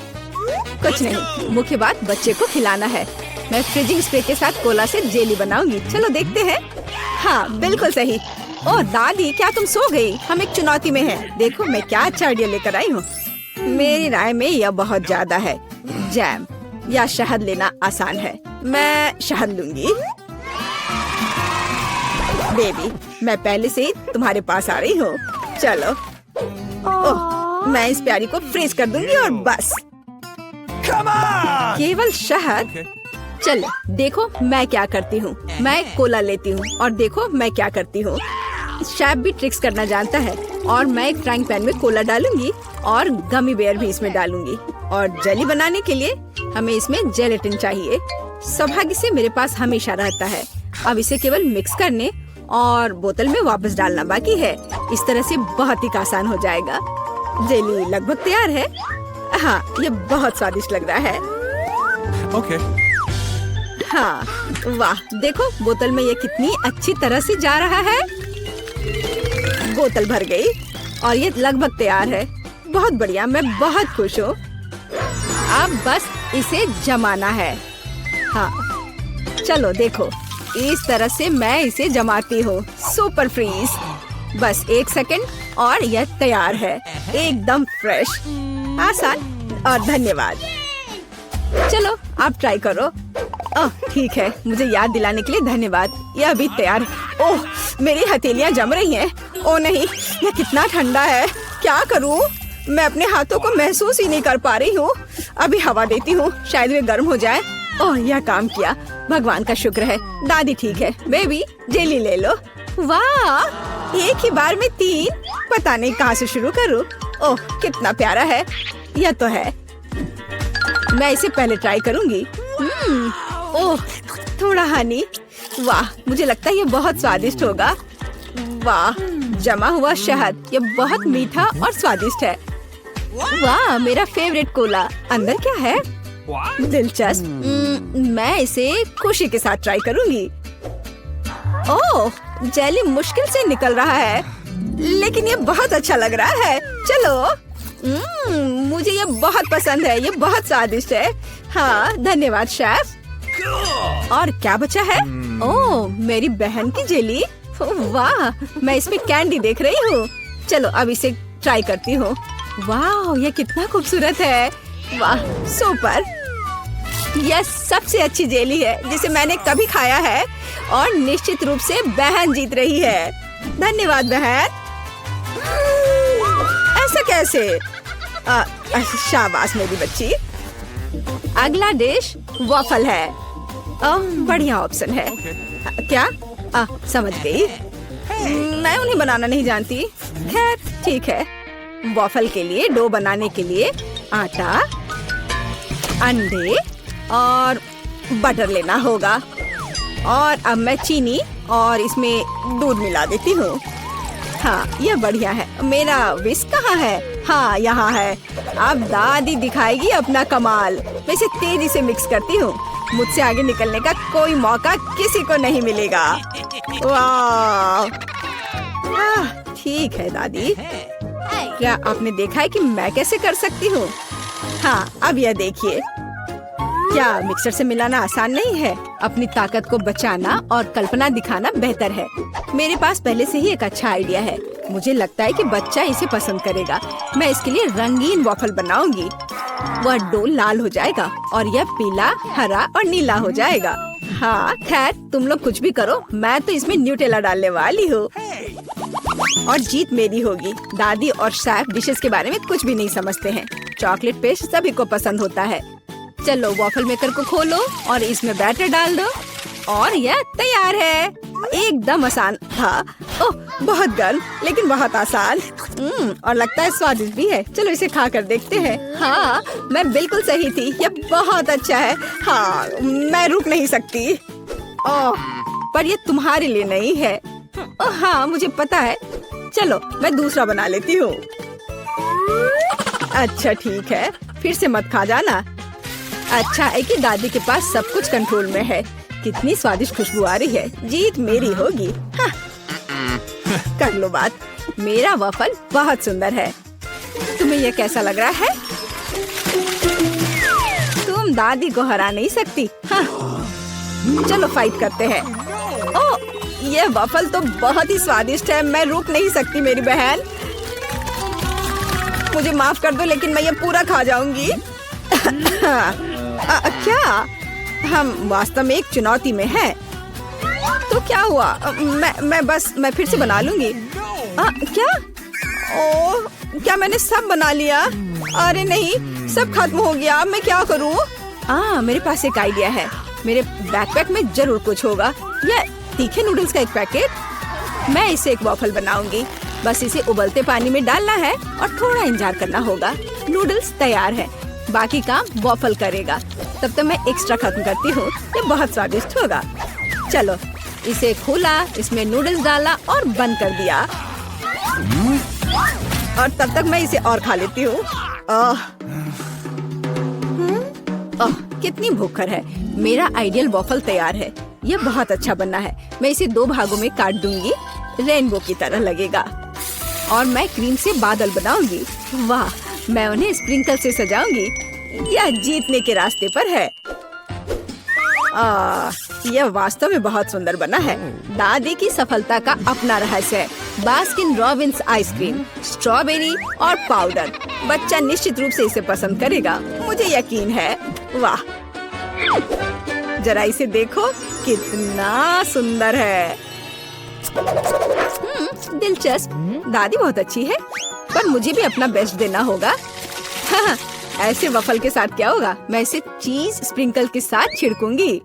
कुछ नहीं, मुख्य बात बच्चे को खिलाना है। मैं फ्रीजिंग स्प्रे के साथ कोला से जेली बनाऊंगी। चलो देखते हैं। हाँ बिल्कुल सही। ओह दादी, क्या तुम सो गई? हम एक चुनौती में हैं। देखो मैं क्या अच्छा आइडिया लेकर आई हूँ। मेरी राय में यह बहुत ज्यादा है। जैम या शहद लेना आसान है। मैं शहद लूंगी। बेबी, मैं पहले से ही तुम्हारे पास आ रही हूँ। चलो। ओह, मैं इस प्यारी को फ्रीज कर दूंगी और बस। केवल शहद। चलो देखो मैं क्या करती हूँ। मैं कोला लेती हूँ और देखो मैं क्या करती हूँ। शेफ भी ट्रिक्स करना जानता है। और मैं एक फ्राइंग पैन में कोला डालूंगी और गमी बेयर भी इसमें डालूंगी। और जेली बनाने के लिए हमें इसमें जेलेटिन चाहिए। सौभाग्य से मेरे पास हमेशा रहता है। अब इसे केवल मिक्स करने और बोतल में वापस डालना बाकी है। इस तरह से बहुत ही आसान हो जाएगा। जेली लगभग तैयार है। हाँ, ये बहुत स्वादिष्ट लग रहा है। Okay. हाँ, वाह, देखो बोतल में ये कितनी अच्छी तरह से जा रहा है। बोतल भर गई और ये लगभग तैयार है। बहुत बढ़िया, मैं बहुत खुश हूँ। अब बस इसे जमाना है। हाँ, चलो देखो, इस तरह से मैं इसे जमाती हूँ। Super freeze. बस 1 सेकंड और यह तैयार है। एकदम फ्रेश, आसान और धन्यवाद। चलो आप ट्राई करो। ओह ठीक है, मुझे याद दिलाने के लिए धन्यवाद। यह अभी तैयार है। ओह मेरी हथेलियां जम रही हैं। ओह नहीं, यह कितना ठंडा है। क्या करूं? मैं अपने हाथों को महसूस ही नहीं कर पा रही हूँ। अभी हवा देती हूँ, शायद वे गर्म हो जाए। ओह यह काम किया, भगवान का शुक्र है। दादी ठीक है। बेबी जेली ले लो। वाह, एक ही बार में 3। पता नहीं कहाँ से शुरू करूँ। ओह कितना प्यारा है। यह तो है, मैं इसे पहले ट्राई करूंगी। ओह थोड़ा हनी। वाह, मुझे लगता है ये बहुत स्वादिष्ट होगा। वाह, जमा हुआ शहद, ये बहुत मीठा और स्वादिष्ट है। वाह, मेरा फेवरेट कोला। अंदर क्या है? दिलचस्प। मैं इसे खुशी के साथ ट्राई करूंगी। ओह, जेली मुश्किल से निकल रहा है, लेकिन ये बहुत अच्छा लग रहा है। चलो, मुझे ये बहुत पसंद है। ये बहुत स्वादिष्ट है। हाँ धन्यवाद शेफ। और क्या बचा है? ओह मेरी बहन की जेली। वाह, मैं इसमें कैंडी देख रही हूँ। चलो अब इसे ट्राई करती हूँ। वाह, ये कितना खूबसूरत है। वाह सुपर, यह सबसे अच्छी जेली है जिसे मैंने कभी खाया है, और निश्चित रूप से बहन जीत रही है। धन्यवाद बहन। ऐसा कैसे? शाबाश मेरी बच्ची। अगला डिश वॉफल है। बढ़िया ऑप्शन है। क्या? समझ गई। मैं उन्हें बनाना नहीं जानती। खैर ठीक है। वॉफल के लिए डो बनाने के लिए आटा, अंडे और बटर लेना होगा। और अब मैं चीनी और इसमें दूध मिला देती हूँ। हाँ यह बढ़िया है। मेरा विस्क कहाँ है? हाँ यहाँ है। अब दादी दिखाएगी अपना कमाल। मैं इसे तेजी से मिक्स करती हूँ। मुझसे आगे निकलने का कोई मौका किसी को नहीं मिलेगा। वाह, ठीक है दादी। क्या आपने देखा है कि मैं कैसे कर सकती हूँ? हाँ अब यह देखिए। क्या मिक्सर से मिलाना आसान नहीं है? अपनी ताकत को बचाना और कल्पना दिखाना बेहतर है। मेरे पास पहले से ही एक अच्छा आइडिया है। मुझे लगता है कि बच्चा इसे पसंद करेगा। मैं इसके लिए रंगीन वॉफल बनाऊंगी। वह डो लाल हो जाएगा और यह पीला, हरा और नीला हो जाएगा। हाँ खैर तुम लोग कुछ भी करो, मैं तो इसमें न्यूटेला डालने वाली हूँ और जीत मेरी होगी। दादी और शेफ डिशेस के बारे में कुछ भी नहीं समझते हैं। चॉकलेट पेस्ट सभी को पसंद होता है। चलो वॉफल मेकर को खोलो और इसमें बैटर डाल दो और यह तैयार है। एकदम आसान था। ओह बहुत गर्म लेकिन बहुत आसान। और लगता है स्वादिष्ट भी है। चलो इसे खा कर देखते हैं। हाँ मैं बिल्कुल सही थी। यह बहुत अच्छा है। हाँ मैं रुक नहीं सकती। ओह पर यह तुम्हारे लिए नहीं है। ओह हाँ मुझे पता है। चलो मैं दूसरा बना लेती हूँ। अच्छा ठीक है, फिर से मत खा जाना। अच्छा है कि दादी के पास सब कुछ कंट्रोल में है। कितनी स्वादिष्ट खुशबू आ रही है। जीत मेरी होगी। हाँ। कर लो बात। मेरा वफल बहुत सुंदर है। तुम्हें यह कैसा लग रहा है? तुम दादी को हरा नहीं सकती। हाँ। चलो फाइट करते हैं। ओह यह वफल तो बहुत ही स्वादिष्ट है। मैं रुक नहीं सकती मेरी बहन। मुझे माफ कर दो लेकिन मैं ये पूरा खा जाऊंगी। क्या? हम वास्तव में एक चुनौती में हैं। तो क्या हुआ? मैं फिर से बना लूंगी। क्या? ओह क्या मैंने सब बना लिया? अरे नहीं, सब खत्म हो गया। मैं क्या करूं? मेरे पास एक आइडिया है। मेरे बैकपैक में जरूर कुछ होगा। यह तीखे नूडल्स का एक पैकेट। मैं इसे एक वॉफल बनाऊंगी। बस इसे उबलते पानी में डालना है और थोड़ा इंतजार करना होगा। नूडल्स तैयार है। बाकी काम वॉफल करेगा। तब तक मैं एक्स्ट्रा खत्म करती हूँ। ये बहुत स्वादिष्ट होगा। चलो इसे खोला, इसमें नूडल्स डाला और बंद कर दिया। और तब तक मैं इसे और खा लेती हूँ। कितनी भूखर है। मेरा आइडियल वॉफल तैयार है। ये बहुत अच्छा बना है। मैं इसे 2 भागों में काट दूंगी। रेनबो की तरह लगेगा। और मैं क्रीम से बादल बनाऊंगी। वाह, मैं उन्हें स्प्रिंकल से सजाऊंगी। यह जीतने के रास्ते पर है। यह वास्तव में बहुत सुंदर बना है। दादी की सफलता का अपना रहस्य है। बास्किन रॉबिन्स आइसक्रीम, स्ट्रॉबेरी और पाउडर। बच्चा निश्चित रूप से इसे पसंद करेगा, मुझे यकीन है। वाह, जरा इसे देखो, कितना सुंदर है। दिलचस्प। दादी बहुत अच्छी है, पर मुझे भी अपना बेस्ट देना होगा। हाँ, ऐसे वफल के साथ क्या होगा, मैं इसे चीज स्प्रिंकल के साथ छिड़कूंगी।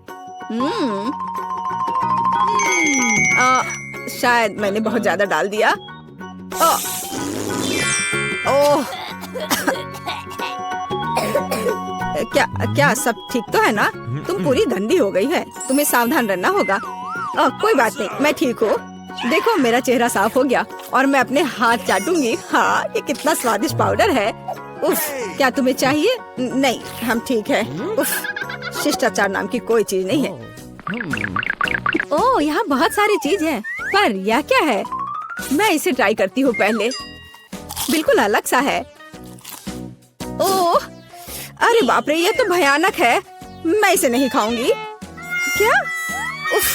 शायद मैंने बहुत ज्यादा डाल दिया। ओह क्या सब ठीक तो है ना? तुम पूरी गंदी हो गई है, तुम्हें सावधान रहना होगा। कोई बात नहीं, मैं ठीक हूँ। देखो मेरा चेहरा साफ हो गया और मैं अपने हाथ चाटूंगी। हाँ, ये कितना स्वादिष्ट पाउडर है। उफ, क्या तुम्हें चाहिए? नहीं, हम ठीक है। उफ, शिष्टाचार नाम की कोई चीज नहीं है। ओह, यहाँ बहुत सारी चीज है, पर यह क्या है? मैं इसे ट्राई करती हूँ पहले। बिल्कुल अलग सा है। ओह, अरे बाप रे, ये तो भयानक है। मैं इसे नहीं खाऊंगी। क्या? उफ,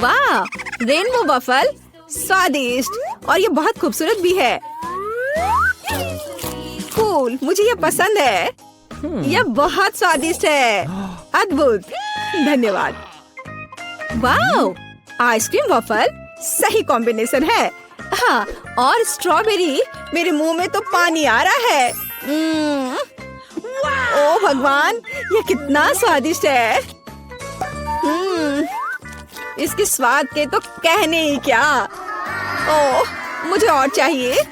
वाह, रेनबो वफल, स्वादिष्ट, और ये बहुत खूबसूरत भी है। कूल, मुझे ये पसंद है। यह बहुत स्वादिष्ट है। अद्भुत, धन्यवाद। वाह, आइसक्रीम वफल सही कॉम्बिनेशन है। हाँ, और स्ट्रॉबेरी, मेरे मुंह में तो पानी आ रहा है। ओह भगवान, ये कितना स्वादिष्ट है। इसके स्वाद के तो कहने ही क्या। ओह, मुझे और चाहिए।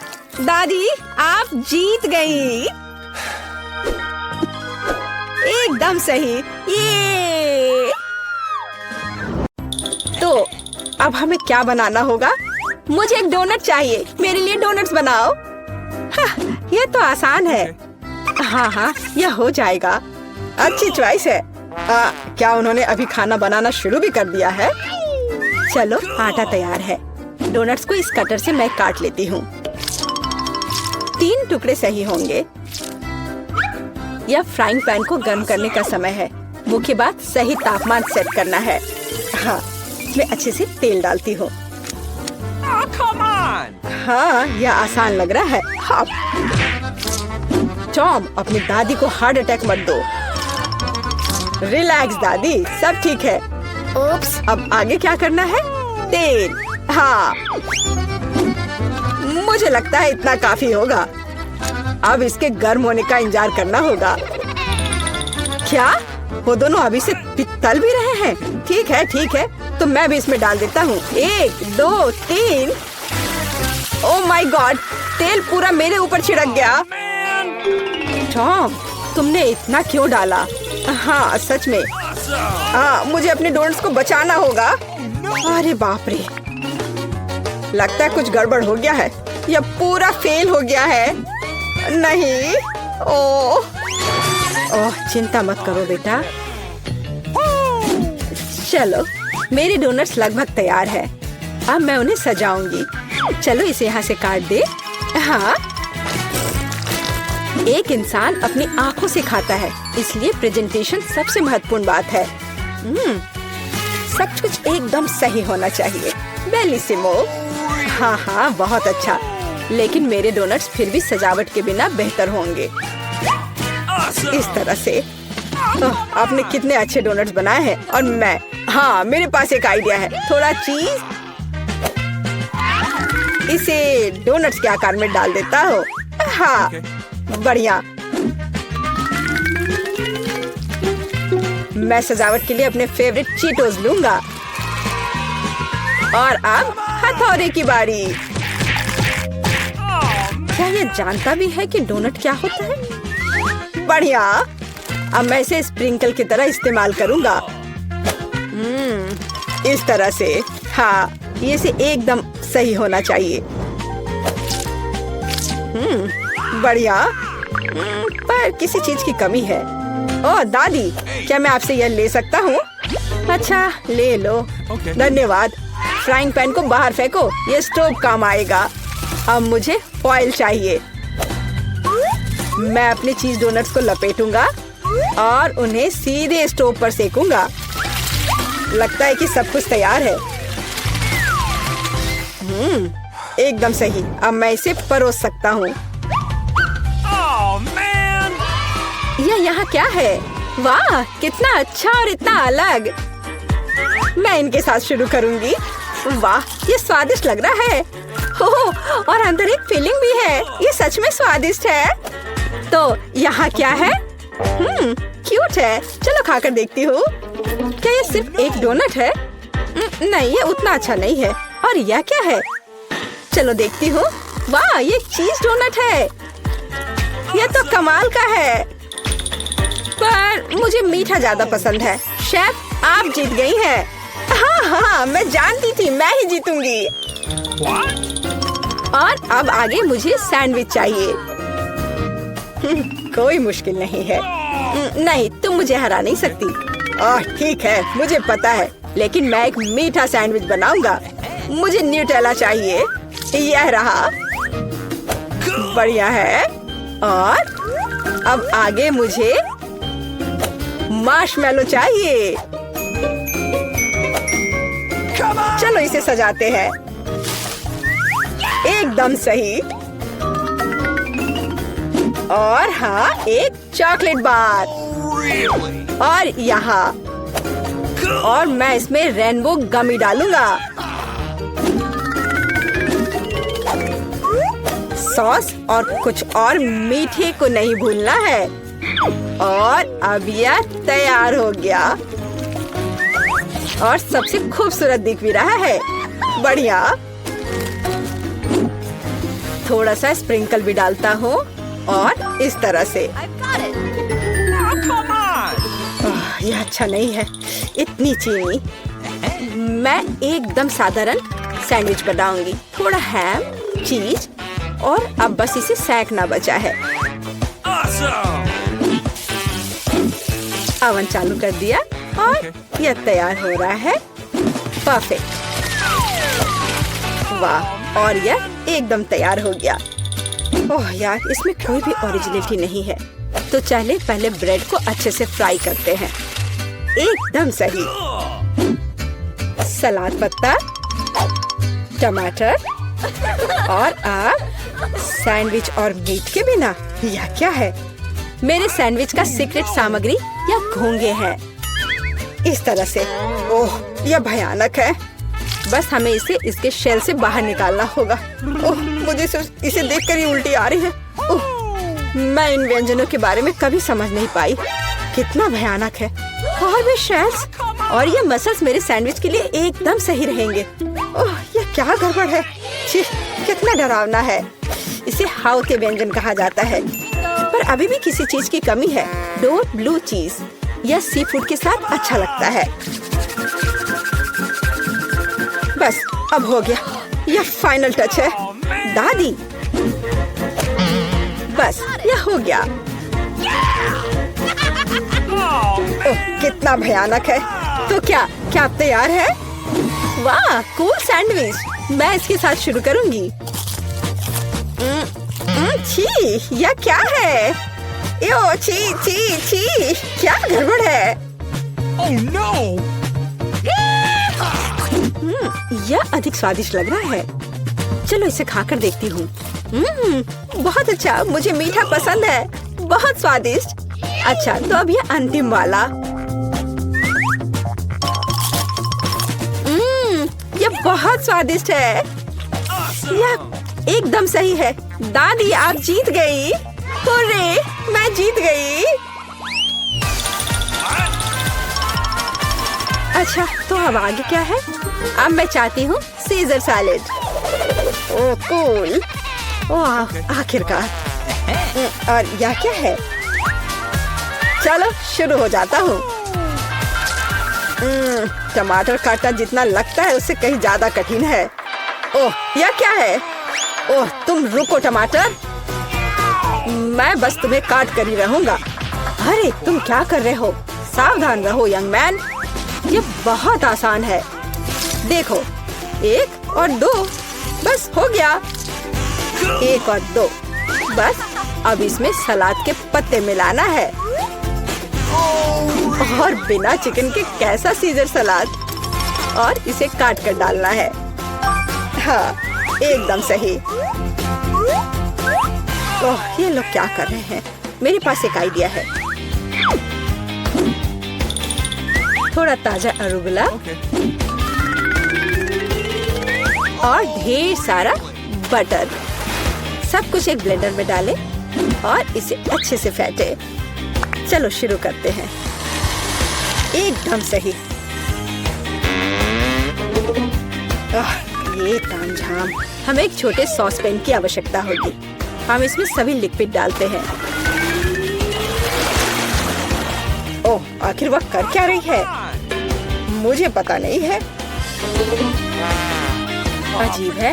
दादी, आप जीत गई। एकदम सही। ये तो अब हमें क्या बनाना होगा? मुझे एक डोनट चाहिए। मेरे लिए डोनट्स बनाओ। हाँ, ये तो आसान है। हाँ, यह हो जाएगा। अच्छी चॉइस है। क्या उन्होंने अभी खाना बनाना शुरू भी कर दिया है? चलो, आटा तैयार है। डोनट्स को इस कटर से मैं काट लेती हूँ। 3 टुकड़े सही होंगे। यह फ्राइंग पैन को गर्म करने का समय है। मुख्य बात, सही तापमान सेट करना है। हाँ, मैं अच्छे से तेल डालती हूँ। हाँ, यह आसान लग रहा है। हाँ। टॉम, अपनी दादी को हार्ट अटैक मत दो। रिलैक्स दादी, सब ठीक है। ओप्स, अब आगे क्या करना है? तेल। हाँ, मुझे लगता है इतना काफी होगा। अब इसके गर्म होने का इंतजार करना होगा। क्या वो दोनों अभी से तल भी रहे हैं? ठीक है, तो मैं भी इसमें डाल देता हूँ। 1, 2, 3। ओह माय गॉड, तेल पूरा मेरे ऊपर छिड़क गया। टॉम, तुमने इतना क्यों डाला? हाँ, सच में। मुझे अपने डोनट्स को बचाना होगा। अरे बाप रे, लगता है कुछ गड़बड़ हो गया है। यह पूरा फेल हो गया है। नहीं। ओह, चिंता मत करो बेटा। चलो, मेरे डोनट्स लगभग तैयार है। अब मैं उन्हें सजाऊंगी। चलो, इसे यहाँ से काट दे। हाँ, एक इंसान अपनी आंखों से खाता है, इसलिए प्रेजेंटेशन सबसे महत्वपूर्ण बात है। सब कुछ एकदम सही होना चाहिए। बेलिसिमो। हाँ, बहुत अच्छा। लेकिन मेरे डोनट्स फिर भी सजावट के बिना बेहतर होंगे। इस तरह से। आपने कितने अच्छे डोनट्स बनाए हैं। और मैं, हाँ, मेरे पास एक आइडिया है। थोड़ा चीज इसे डोनट्स के आकार में डाल देता हूँ। हाँ, बढ़िया। मैं सजावट के लिए अपने फेवरेट चीटोस लूंगा। और अब हथौड़े की बारी। क्या ये जानता भी है कि डोनट क्या होता है? बढ़िया। अब मैं इसे स्प्रिंकल की तरह इस्तेमाल करूंगा। इस तरह से। हाँ, ये से एकदम सही होना चाहिए। बढ़िया। पर किसी चीज की कमी है। ओह दादी, क्या मैं आपसे यह ले सकता हूँ? अच्छा, ले लो। धन्यवाद। फ्राइंग पैन को बाहर फेंको, ये स्टोव काम आएगा। अब मुझे फॉइल चाहिए। मैं अपने चीज डोनट्स को लपेटूंगा और उन्हें सीधे स्टोव पर सेकूंगा। लगता है कि सब कुछ तैयार है। एकदम सही। अब मैं इसे परोस सकता हूँ। यह यहाँ क्या है? वाह, कितना अच्छा और इतना अलग। मैं इनके साथ शुरू करूंगी। वाह, ये स्वादिष्ट लग रहा है। ओह, और अंदर एक फिलिंग भी है। ये सच में स्वादिष्ट है। तो यहाँ क्या है? क्यूट है। चलो खाकर देखती हूँ। क्या ये सिर्फ एक डोनट है? नहीं, ये उतना अच्छा नहीं है। और यह क्या है? चलो देखती हूँ। वाह, ये चीज डोनट है। ये तो कमाल का है। पर मुझे मीठा ज्यादा पसंद है। शेफ, आप जीत गई हैं। हाँ, मैं जानती थी मैं ही जीतूंगी। और अब आगे मुझे सैंडविच चाहिए। कोई मुश्किल नहीं है। नहीं, तुम मुझे हरा नहीं सकती। ठीक है, मुझे पता है, लेकिन मैं एक मीठा सैंडविच बनाऊंगा। मुझे न्यूटेला चाहिए। यह रहा। बढ़िया है। और अब आगे मुझे मार्शमैलो चाहिए। चलो इसे सजाते हैं। एकदम सही। और हाँ, एक चॉकलेट बार। और यहाँ। और मैं इसमें रेनबो गमी डालूंगा। सॉस और कुछ और मीठे को नहीं भूलना है। और अब यह तैयार हो गया। और सबसे खूबसूरत दिख भी रहा है। बढ़िया। थोड़ा सा स्प्रिंकल भी डालता हूँ और इस तरह से। यह अच्छा नहीं है, इतनी चीनी। मैं एकदम साधारण सैंडविच बनाऊंगी। थोड़ा हैम, चीज और अब बस इसे सेंकना बचा है। ओवन चालू कर दिया और यह तैयार हो रहा है। परफेक्ट। वाह, और यह एकदम तैयार हो गया। ओह यार, इसमें कोई भी ओरिजिनलिटी नहीं है। तो चले पहले ब्रेड को अच्छे से फ्राई करते हैं। एकदम सही। सलाद पत्ता, टमाटर और आप सैंडविच और मीट के बिना यह क्या है? मेरे सैंडविच का सीक्रेट सामग्री या घोंगे हैं। इस तरह से। ओह, यह भयानक है। बस हमें इसे इसके शेल से बाहर निकालना होगा। ओह, मुझे इसे देखकर ही उल्टी आ रही है। ओह, मैं इन व्यंजनों के बारे में कभी समझ नहीं पाई। कितना भयानक है। और भी शेल्स और ये मसल्स मेरे सैंडविच के लिए एकदम सही रहेंगे। ओह, यह क्या गड़बड़ है। छी, कितना डरावना है। इसे हाउ के व्यंजन कहा जाता है। पर अभी भी किसी चीज की कमी है। डोर ब्लू चीज। यह सी फूड के साथ अच्छा लगता है। बस अब हो गया। यह फाइनल टच है। दादी, बस यह हो गया। ओह, कितना भयानक है। तो क्या आप तैयार है? वाह, कूल सैंडविच। मैं इसके साथ शुरू करूंगी। छी, यह क्या है? यो, छी छी छी, क्या गड़बड़ है? Oh no! यह अधिक स्वादिष्ट लग रहा है। चलो इसे खाकर देखती हूँ। बहुत अच्छा, मुझे मीठा पसंद है। बहुत स्वादिष्ट। अच्छा, तो अब यह अंतिम वाला। यह बहुत स्वादिष्ट है। यह एकदम सही है। दादी, आप जीत गई। हुर्रे, मैं जीत गई। अच्छा, तो अब आगे क्या है? अब मैं चाहती हूँ सीजर सैलेड। ओह कूल। ओह, आखिरकार। और यह क्या है? चलो शुरू हो जाता हूँ। टमाटर काटना जितना लगता है उससे कहीं ज्यादा कठिन है। ओह, यह क्या है? ओह, तुम रुको टमाटर। मैं बस तुम्हें काट कर ही रहूंगा। अरे, तुम क्या कर रहे हो? सावधान रहो यंग मैन। ये बहुत आसान है। देखो, 1 और 2, बस हो गया। 1 और 2, बस अब इसमें सलाद के पत्ते मिलाना है। और बिना चिकन के कैसा सीजर सलाद। और इसे काट कर डालना है। हाँ, एकदम सही। ओह, ये लोग क्या कर रहे हैं? मेरे पास एक आइडिया है। थोड़ा ताजा अरुगुला Okay. और ढेर सारा बटर। सब कुछ एक ब्लेंडर में डालें और इसे अच्छे से फेंटे। चलो शुरू करते हैं। एकदम सही। ये तामझाम। हमें एक छोटे सॉस पैन की आवश्यकता होगी। हम इसमें सभी लिक्विड डालते हैं। ओह, आखिर वह कर क्या रही है? मुझे पता नहीं है। अजीब है।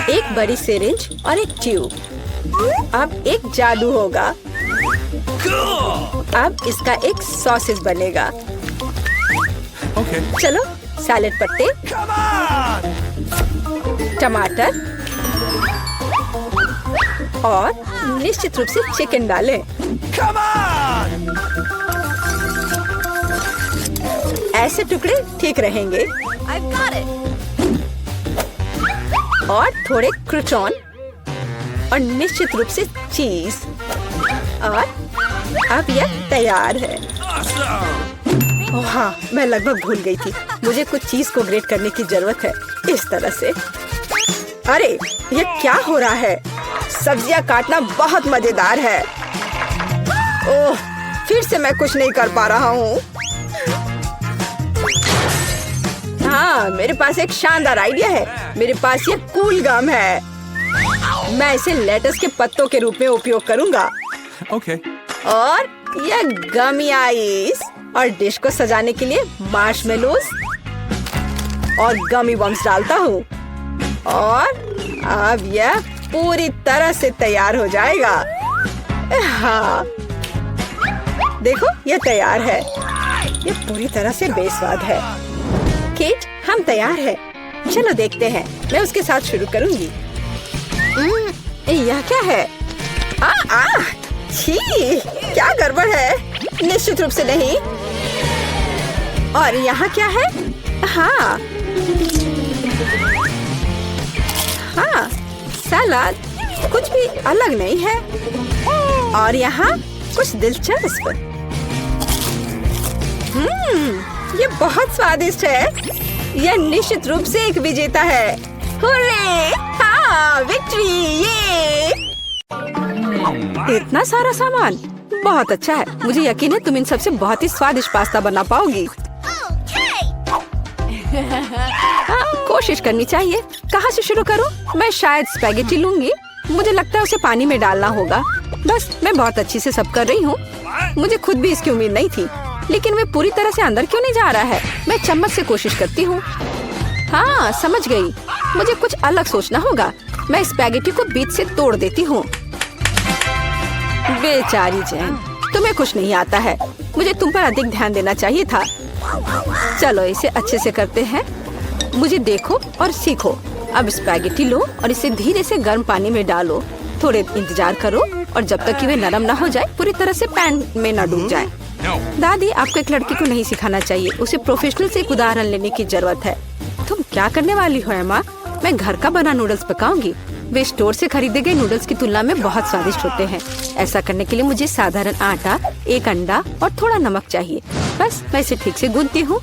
एक बड़ी सिरिंज और एक ट्यूब। अब एक जादू होगा। अब इसका एक सॉसेज बनेगा। Okay. चलो सैलेड पत्ते, टमाटर और निश्चित रूप से चिकन डालें। ऐसे टुकड़े ठीक रहेंगे। और थोड़े क्रूटॉन और निश्चित रूप से चीज। और अब यह तैयार है। ओह हाँ, मैं लगभग भूल गई थी। मुझे कुछ चीज को ग्रेट करने की जरूरत है। इस तरह से। अरे ये क्या हो रहा है? सब्जियां काटना बहुत मजेदार है। ओह, फिर से मैं कुछ नहीं कर पा रहा हूँ। हाँ, मेरे पास एक शानदार आइडिया है। मेरे पास ये कूल गम है। मैं इसे लेटस के पत्तों के रूप में उपयोग करूँगा। Okay. और ये गमी आइस और डिश को सजाने के लिए मार्शमेलोस और गमी बम्स डालता हूँ। और अब यह पूरी तरह से तैयार हो जाएगा। हाँ, देखो ये तैयार है। ये पूरी तरह से बेस्वाद है। केट, हम तैयार हैं। चलो देखते हैं। मैं उसके साथ शुरू करूंगी। यह क्या है? छी, क्या गड़बड़ है? निश्चित रूप से नहीं। और यहाँ क्या है? हाँ, सलाद कुछ भी अलग नहीं है। और यहाँ कुछ दिलचस्प। ये बहुत स्वादिष्ट है। यह निश्चित रूप से एक विजेता है। हुर्रे! हाँ, विक्ट्री! ये इतना सारा सामान बहुत अच्छा है। मुझे यकीन है तुम इन सबसे बहुत ही स्वादिष्ट पास्ता बना पाओगी। कोशिश करनी चाहिए। कहाँ से शुरू करूँ? मैं शायद स्पैगेटी लूंगी। मुझे लगता है उसे पानी में डालना होगा। बस, मैं बहुत अच्छी से सब कर रही हूँ। मुझे खुद भी इसकी उम्मीद नहीं थी। लेकिन वे पूरी तरह से अंदर क्यों नहीं जा रहा है? मैं चम्मच से कोशिश करती हूँ। हाँ, समझ गई। मुझे कुछ अलग सोचना होगा। मैं स्पैगेटी को बीच से तोड़ देती हूँ। बेचारी जैन, तुम्हें कुछ नहीं आता है। मुझे तुम पर अधिक ध्यान देना चाहिए था। चलो इसे अच्छे से करते हैं। मुझे देखो और सीखो। अब स्पैगेटी लो और इसे धीरे से गर्म पानी में डालो। थोड़े इंतजार करो और जब तक कि वे नरम ना हो जाए, पूरी तरह से पैन में ना डूब जाए। दादी, आपको एक लड़की को नहीं सिखाना चाहिए। उसे प्रोफेशनल से एक उदाहरण लेने की जरूरत है। तुम क्या करने वाली हो अम्मा? मैं घर का बना नूडल्स पकाऊंगी। वे स्टोर से खरीदे गए नूडल्स की तुलना में बहुत स्वादिष्ट होते हैं। ऐसा करने के लिए मुझे साधारण आटा, एक अंडा और थोड़ा नमक चाहिए। बस, मैं इसे ठीक से गूंथती हूँ।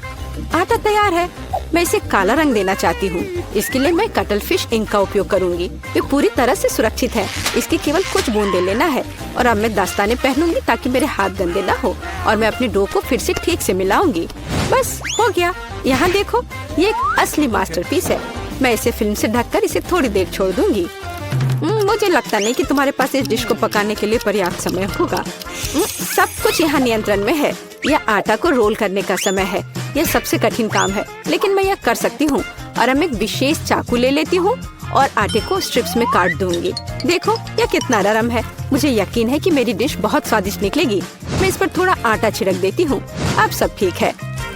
आटा तैयार है। मैं इसे काला रंग देना चाहती हूँ। इसके लिए मैं कटल फिश इंक का उपयोग करूँगी। ये पूरी तरह से सुरक्षित है। इसकी केवल कुछ बूंदे लेना है। और अब मैं दस्ताने पहनूंगी ताकि मेरे हाथ गंदे ना हो। और मैं अपने डो को फिर से ठीक से मिलाऊंगी। बस हो गया। यहाँ देखो, ये एक असली मास्टरपीस है। मैं इसे फिल्म से ढककर इसे थोड़ी देर छोड़ दूंगी। मुझे लगता नहीं कि तुम्हारे पास इस डिश को पकाने के लिए पर्याप्त समय होगा। सब कुछ यहाँ नियंत्रण में है। यह आटा को रोल करने का समय है। यह सबसे कठिन काम है, लेकिन मैं यह कर सकती हूँ। और अब एक विशेष चाकू ले लेती हूँ और आटे को स्ट्रिप्स में काट दूंगी। देखो यह कितना नरम है। मुझे यकीन है कि मेरी डिश बहुत स्वादिष्ट निकलेगी। मैं इस पर थोड़ा आटा छिड़क देती हूँ। अब सब ठीक है।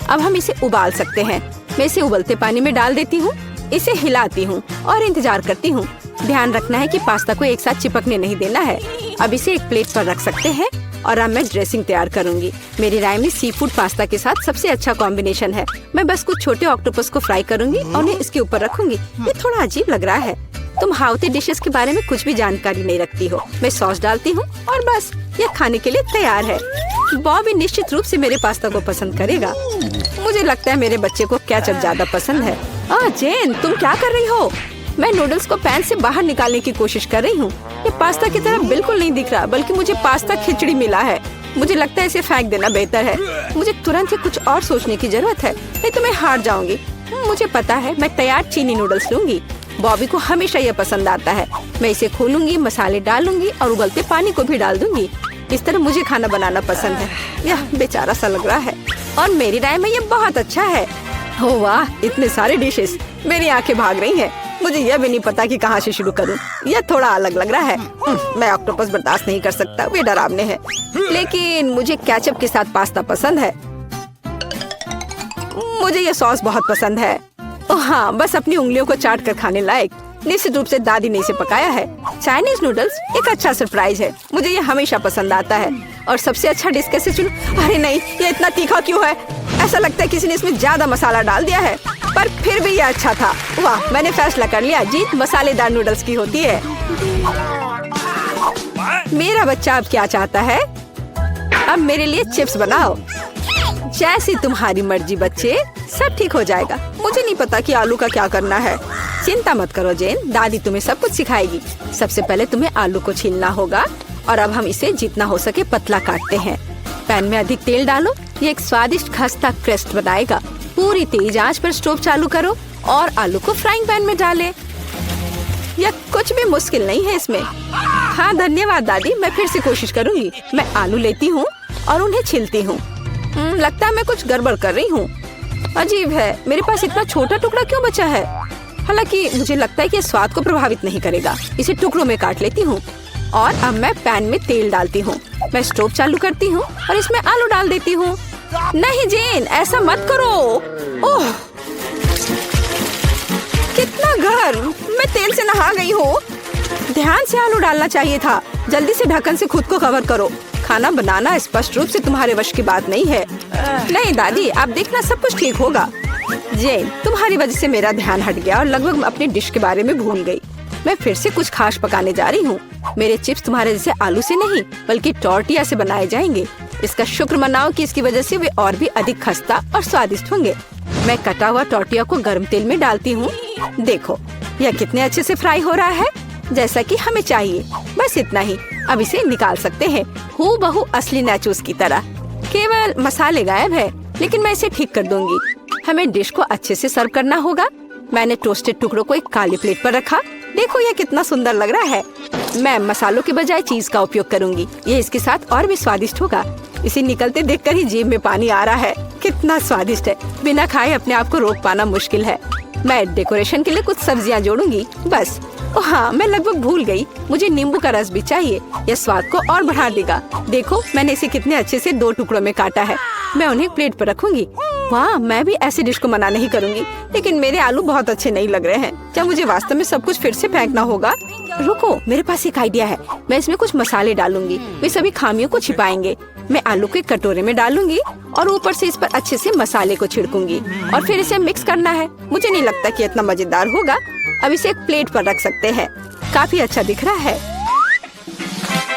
अब हम इसे उबाल सकते हैं। मैं इसे उबलते पानी में डाल देती हूँ। इसे हिलाती हूँ और इंतजार करती हूँ। ध्यान रखना है कि पास्ता को एक साथ चिपकने नहीं देना है। अब इसे एक प्लेट पर रख सकते हैं। और अब मैं ड्रेसिंग तैयार करूंगी। मेरी राय में सी फूड पास्ता के साथ सबसे अच्छा कॉम्बिनेशन है। मैं बस कुछ छोटे ऑक्टोपस को फ्राई करूंगी और उन्हें इसके ऊपर रखूंगी। ये थोड़ा अजीब लग रहा है। तुम हाउती डिशेस के बारे में कुछ भी जानकारी नहीं रखती हो। मैं सॉस डालती हूँ और बस, ये खाने के लिए तैयार है। बॉबी निश्चित रूप से मेरे पास्ता को पसंद करेगा। मुझे लगता है मेरे बच्चे को केचप ज्यादा पसंद है। जेन, तुम क्या कर रही हो? मैं नूडल्स को पैन से बाहर निकालने की कोशिश कर रही हूँ। ये पास्ता की तरह बिल्कुल नहीं दिख रहा, बल्कि मुझे पास्ता खिचड़ी मिला है। मुझे लगता है इसे फेंक देना बेहतर है। मुझे तुरंत ही कुछ और सोचने की जरूरत है, नहीं तो मैं हार जाऊंगी। मुझे पता है, मैं तैयार चीनी नूडल्स लूंगी। बॉबी को हमेशा यह पसंद आता है। मैं इसे खोलूंगी, मसाले डालूंगी और उबलते पानी को भी डाल दूंगी। इस तरह मुझे खाना बनाना पसंद है। यह बेचारा सा लग रहा है और मेरी राय में यह बहुत अच्छा है। ओह वाह, इतने सारे डिशेस, मेरी आंखें भाग रही हैं। मुझे यह भी नहीं पता कि कहाँ से शुरू करूं। यह थोड़ा अलग लग रहा है। मैं ऑक्टोपस बर्दाश्त नहीं कर सकता, वे डरावने हैं। लेकिन मुझे केचप के साथ पास्ता पसंद है। मुझे यह सॉस बहुत पसंद है। ओह हाँ, बस अपनी उंगलियों को चाट कर खाने लायक। निश्चित रूप से दादी ने इसे पकाया है। चाइनीज नूडल्स एक अच्छा सरप्राइज है। मुझे ये हमेशा पसंद आता है। और सबसे अच्छा डिश कैसे चुनूं? अरे नहीं, ये इतना तीखा क्यों है? ऐसा लगता है किसी ने इसमें ज्यादा मसाला डाल दिया है, पर फिर भी ये अच्छा था। वाह, मैंने फैसला कर लिया, जीत मसालेदार नूडल्स की होती है। मेरा बच्चा अब क्या चाहता है? अब मेरे लिए चिप्स बनाओ। जैसी तुम्हारी मर्जी बच्चे, सब ठीक हो जाएगा। मुझे नहीं पता कि आलू का क्या करना है। चिंता मत करो जेन, दादी तुम्हें सब कुछ सिखाएगी। सबसे पहले तुम्हें आलू को छीलना होगा और अब हम इसे जितना हो सके पतला काटते हैं। पैन में अधिक तेल डालो, ये एक स्वादिष्ट खस्ता क्रेस्ट बनाएगा। पूरी तेज आंच पर स्टोव चालू करो और आलू को फ्राइंग पैन में डालें। यह कुछ भी मुश्किल नहीं है इसमें। हाँ धन्यवाद दादी, मैं फिर से कोशिश करूंगी। मैं आलू लेती हूँ और उन्हें छीलती हूँ। लगता है मैं कुछ गड़बड़ कर रही हूँ। अजीब है, मेरे पास इतना छोटा टुकड़ा क्यों बचा है? हालांकि मुझे लगता है कि स्वाद को प्रभावित नहीं करेगा। इसे टुकड़ों में काट लेती हूँ और अब मैं पैन में तेल डालती हूँ। मैं स्टोव चालू करती हूँ और इसमें आलू डाल देती हूँ। नहीं जेन, ऐसा मत करो। ओह, कितना गर्म! मैं तेल से नहा गई हूँ। ध्यान से आलू डालना चाहिए था। जल्दी से ढक्कन से खुद को कवर करो। खाना बनाना स्पष्ट रूप से तुम्हारे वश की बात नहीं है। नहीं दादी, आप देखना सब कुछ ठीक होगा। जेन, तुम्हारी वजह से मेरा ध्यान हट गया और लगभग मैं अपने डिश के बारे में भूल गई। मैं फिर से कुछ खास पकाने जा रही हूँ। मेरे चिप्स तुम्हारे जैसे आलू से नहीं, बल्कि टॉर्टिया से बनाए जाएंगे। इसका शुक्र मनाओ कि इसकी वजह से वे और भी अधिक खस्ता और स्वादिष्ट होंगे। मैं कटा हुआ टॉर्टिया को गर्म तेल में डालती हूँ। देखो, यह कितने अच्छे से फ्राई हो रहा है, जैसा कि हमें चाहिए। बस इतना ही, अब इसे निकाल सकते हैं। हूबहू असली नाचोस की तरह। केवल मसाले गायब है, लेकिन मैं इसे ठीक कर दूंगी। हमें डिश को अच्छे से सर्व करना होगा। मैंने टोस्टेड टुकड़ों को एक काली प्लेट पर रखा। देखो यह कितना सुंदर लग रहा है। मैं मसालों के बजाय चीज का उपयोग करूंगी। ये इसके साथ और भी स्वादिष्ट होगा। इसे निकलते देखकर ही जीभ में पानी आ रहा है। कितना स्वादिष्ट है, बिना खाए अपने आप को रोक पाना मुश्किल है। मैं डेकोरेशन के लिए कुछ सब्जियां जोड़ूंगी बस। ओह हाँ, मैं लगभग भूल गई, मुझे नींबू का रस भी चाहिए। यह स्वाद को और बढ़ा देगा। देखो मैंने इसे कितने अच्छे से 2 टुकड़ों में काटा है। मैं उन्हें प्लेट पर रखूंगी। वाह, मैं भी ऐसी डिश को मना नहीं करूंगी, लेकिन मेरे आलू बहुत अच्छे नहीं लग रहे हैं। क्या मुझे वास्तव में सब कुछ फिर से फेंकना होगा? रुको, मेरे पास एक आइडिया है। मैं इसमें कुछ मसाले डालूंगी, वे सभी खामियों को छिपाएंगे। मैं आलू को एक कटोरे में डालूंगी और ऊपर से इस पर अच्छे से मसाले को छिड़कूंगी और फिर इसे मिक्स करना है। मुझे नहीं लगता कि इतना मजेदार होगा। अब इसे एक प्लेट पर रख सकते हैं। काफी अच्छा दिख रहा है।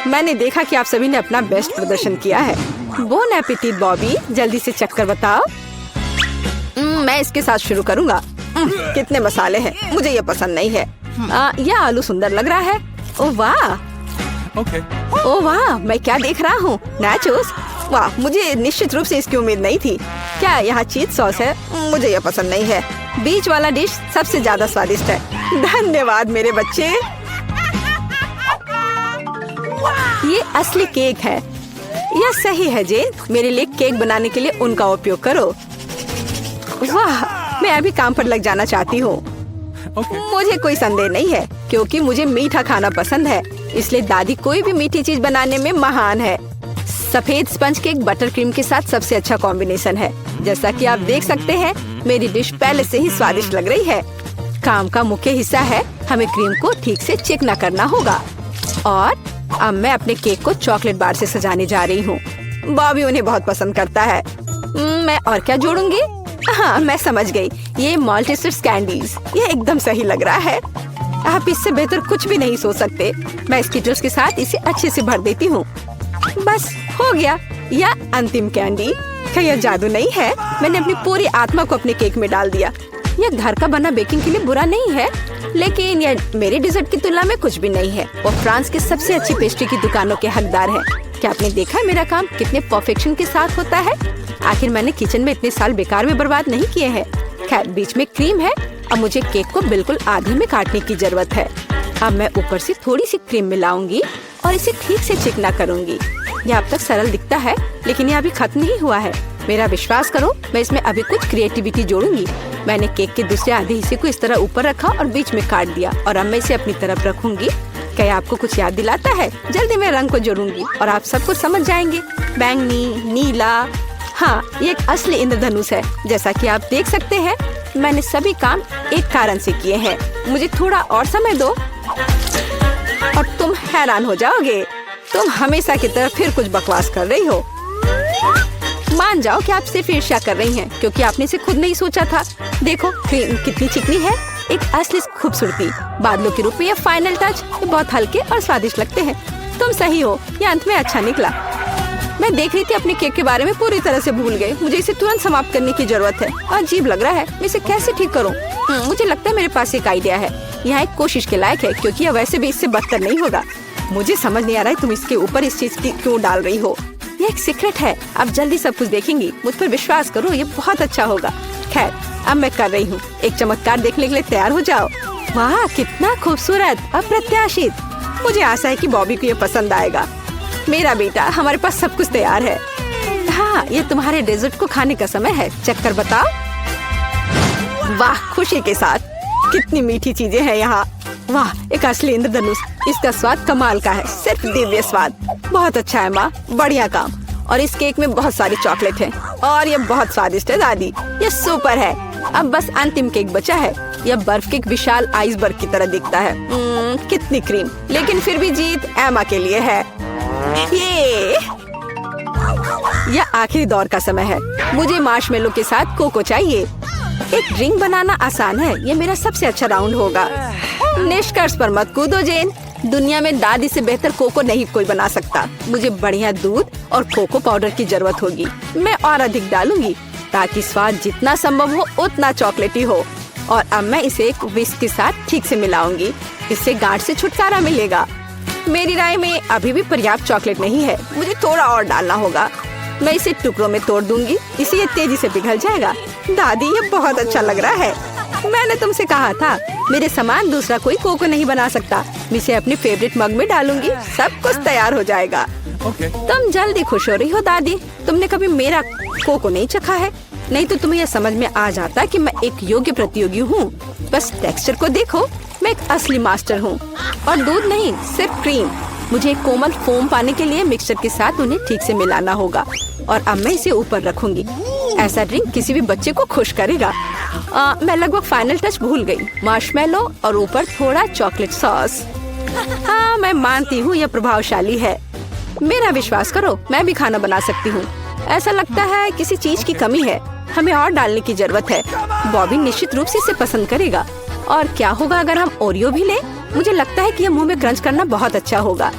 मैंने देखा कि आप सभी ने अपना बेस्ट प्रदर्शन किया है। बोन एपेटिट बॉबी, जल्दी से चखकर बताओ। मैं इसके साथ शुरू करूंगा। कितने मसाले हैं, मुझे ये पसंद नहीं है। यह आलू सुंदर लग रहा है। ओह वाह, Okay. ओह वाह, मैं क्या देख रहा हूँ? नाचोस। वाह, मुझे निश्चित रूप से इसकी उम्मीद नहीं थी। क्या यहाँ चीज सॉस है? मुझे यह पसंद नहीं है। बीच वाला डिश सबसे ज्यादा स्वादिष्ट है। धन्यवाद मेरे बच्चे। ये असली केक है। यह सही है जेन, मेरे लिए केक बनाने के लिए उनका उपयोग करो। वाह, मैं अभी काम पर लग जाना चाहती हूँ। Okay. मुझे कोई संदेह नहीं है, क्योंकि मुझे मीठा खाना पसंद है। इसलिए दादी कोई भी मीठी चीज बनाने में महान है। सफेद स्पंज केक बटर क्रीम के साथ सबसे अच्छा कॉम्बिनेशन है। जैसा कि आप देख सकते हैं, मेरी डिश पहले से ही स्वादिष्ट लग रही है। काम का मुख्य हिस्सा है, हमें क्रीम को ठीक से चिकना करना होगा। और अब मैं अपने केक को चॉकलेट बार से सजाने जा रही हूँ। बॉबी उन्हें बहुत पसंद करता है। मैं और क्या जोड़ूंगी? हाँ, मैं समझ गई। ये माल्टेसर्स कैंडीज, ये एकदम सही लग रहा है। आप इससे बेहतर कुछ भी नहीं सोच सकते। मैं स्किटल्स के साथ इसे अच्छे से भर देती हूँ। बस हो गया। यह अंतिम कैंडी। क्या यह जादू नहीं है? मैंने अपनी पूरी आत्मा को अपने केक में डाल दिया। यह घर का बना बेकिंग के लिए बुरा नहीं है, लेकिन यह मेरे डिजर्ट की तुलना में कुछ भी नहीं है। वो फ्रांस की सबसे अच्छी पेस्ट्री की दुकानों के हकदार है। क्या आपने देखा है मेरा काम कितने परफेक्शन के साथ होता है? आखिर मैंने किचन में इतने साल बेकार में बर्बाद नहीं किए हैं। खैर, बीच में क्रीम है। अब मुझे केक को बिल्कुल आधे में काटने की जरूरत है। अब मैं ऊपर से थोड़ी सी क्रीम मिलाऊंगी और इसे ठीक से चिकना करूंगी। यह अब तक सरल दिखता है, लेकिन यह अभी खत्म नहीं हुआ है। मेरा विश्वास करो, मैं इसमें अभी कुछ क्रिएटिविटी जोड़ूंगी। मैंने केक के दूसरे आधे हिस्से को इस तरह ऊपर रखा और बीच में काट दिया, और अब मैं इसे अपनी तरफ रखूंगी। क्या आपको कुछ याद दिलाता है? जल्दी मैं रंग को जोड़ूंगी और आप सब कुछ समझ जाएंगे। बैंगनी, नीला। हाँ, ये एक असली इंद्रधनुष है। जैसा कि आप देख सकते हैं, मैंने सभी काम एक कारण से किए हैं। मुझे थोड़ा और समय दो और तुम हैरान हो जाओगे। तुम हमेशा की तरह फिर कुछ बकवास कर रही हो। मान जाओ कि आप सिर्फ ईर्ष्या कर रही हैं, क्योंकि आपने इसे खुद नहीं सोचा था। देखो क्रीम कितनी चिकनी है, एक असली खूबसूरती। बादलों के रूप में ये फाइनल टच। ये बहुत हल्के और स्वादिष्ट लगते हैं। तुम सही हो, ये अंत में अच्छा निकला। मैं देख रही थी अपने केक के बारे में पूरी तरह से भूल गई। मुझे इसे तुरंत समाप्त करने की जरूरत है। अजीब लग रहा है, मैं इसे कैसे ठीक करूं? मुझे लगता है मेरे पास एक आइडिया है। यह एक कोशिश के लायक है, क्योंकि यह वैसे भी इससे बदतर नहीं होगा। मुझे समझ नहीं आ रहा है तुम इसके ऊपर इस चीज की क्यों डाल रही हो। ये एक सीक्रेट है। अब जल्दी सब कुछ देखेंगी। मुझ पर विश्वास करो, ये बहुत अच्छा होगा। खैर, अब मैं कर रही हूँ। एक चमत्कार देखने के लिए तैयार हो जाओ। वाह, कितना खूबसूरत, अप्रत्याशित। मुझे आशा है कि बॉबी को ये पसंद आएगा। मेरा बेटा, हमारे पास सब कुछ तैयार है। हाँ, ये तुम्हारे डेजर्ट को खाने का समय है। चेक कर बताओ। वाह, खुशी के साथ। कितनी मीठी चीजें हैं यहाँ। वाह, एक असली इंद्रधनुष। इसका स्वाद कमाल का है, सिर्फ दिव्य स्वाद। बहुत अच्छा है माँ, बढ़िया काम। और इस केक में बहुत सारी चॉकलेट है और ये बहुत स्वादिष्ट है दादी। ये सुपर है। अब बस अंतिम केक बचा है। यह बर्फ के एक विशाल आइसबर्ग की तरह दिखता है। कितनी क्रीम, लेकिन फिर भी जीत एमा के लिए है। यह आखिरी दौर का समय है। मुझे मार्शमेलो के साथ कोको चाहिए। एक ड्रिंक बनाना आसान है। ये मेरा सबसे अच्छा राउंड होगा। निष्कर्ष पर मत कूदो जेन। दुनिया में दादी से बेहतर कोको नहीं कोई बना सकता। मुझे बढ़िया दूध और कोको पाउडर की जरूरत होगी। मैं और अधिक डालूंगी ताकि स्वाद जितना संभव हो उतना चॉकलेटी हो। और अब मैं इसे एक विस्क के साथ ठीक से मिलाऊंगी। इससे गांठ से छुटकारा मिलेगा। मेरी राय में अभी भी पर्याप्त चॉकलेट नहीं है। मुझे थोड़ा और डालना होगा। मैं इसे टुकड़ों में तोड़ दूंगी, इससे ये तेजी से पिघल जाएगा। दादी, ये बहुत अच्छा लग रहा है। मैंने तुमसे कहा था, मेरे समान दूसरा कोई कोको नहीं बना सकता। मैं इसे अपने फेवरेट मग में डालूंगी। सब कुछ तैयार हो जाएगा। Okay. तुम जल्दी खुश हो रही हो दादी। तुमने कभी मेरा कोको नहीं चखा है, नहीं तो तुम्हें यह समझ में आ जाता कि मैं एक योग्य प्रतियोगी हूँ। बस टेक्सचर को देखो, मैं एक असली मास्टर हूँ। और दूध नहीं, सिर्फ क्रीम। मुझे एक कोमल फोम पाने के लिए मिक्सचर के साथ उन्हें ठीक से मिलाना होगा। और अब मैं इसे ऊपर रखूंगी। ऐसा ड्रिंक किसी भी बच्चे को खुश करेगा। मैं लगभग फाइनल टच भूल गई। मार्शमेलो और ऊपर थोड़ा चॉकलेट सॉस। हाँ, मैं मानती हूँ यह प्रभावशाली है। मेरा विश्वास करो, मैं भी खाना बना सकती हूँ। ऐसा लगता है किसी चीज की कमी है। हमें और डालने की जरूरत है। बॉबी निश्चित रूप से इसे पसंद करेगा। और क्या होगा अगर हम ओरियो भी लें? मुझे लगता है कि यह मुंह में क्रंच करना बहुत अच्छा होगा।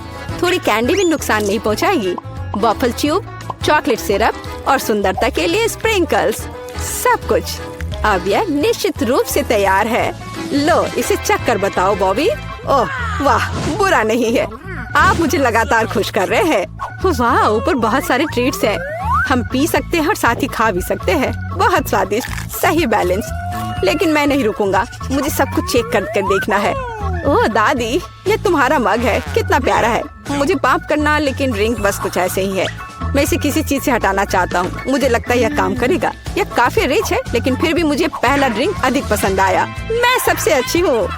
थोड़ी कैंडी भी नुकसान नहीं पहुंचाएगी। वॉफल ट्यूब, चॉकलेट सिरप और सुंदरता के लिए स्प्रिंकल्स, सब कुछ। अब यह निश्चित रूप से तैयार है। लो, इसे चख कर बताओ बॉबी। ओह वाह, बुरा नहीं है। आप मुझे लगातार खुश कर रहे हैं। वाह, ऊपर बहुत सारे ट्रीट्स हैं। हम पी सकते हैं और साथ ही खा भी सकते हैं। बहुत स्वादिष्ट, सही बैलेंस। लेकिन मैं नहीं रुकूंगा। मुझे सब कुछ चेक कर देखना है। ओह दादी, ये तुम्हारा मग है, कितना प्यारा है। मुझे माफ करना, लेकिन ड्रिंक बस कुछ ऐसे ही है। मैं इसे किसी चीज से हटाना चाहता हूँ। मुझे लगता है यह काम करेगा। यह काफी रिच है, लेकिन फिर भी मुझे पहला ड्रिंक अधिक पसंद आया। मैं सबसे अच्छी हूँ।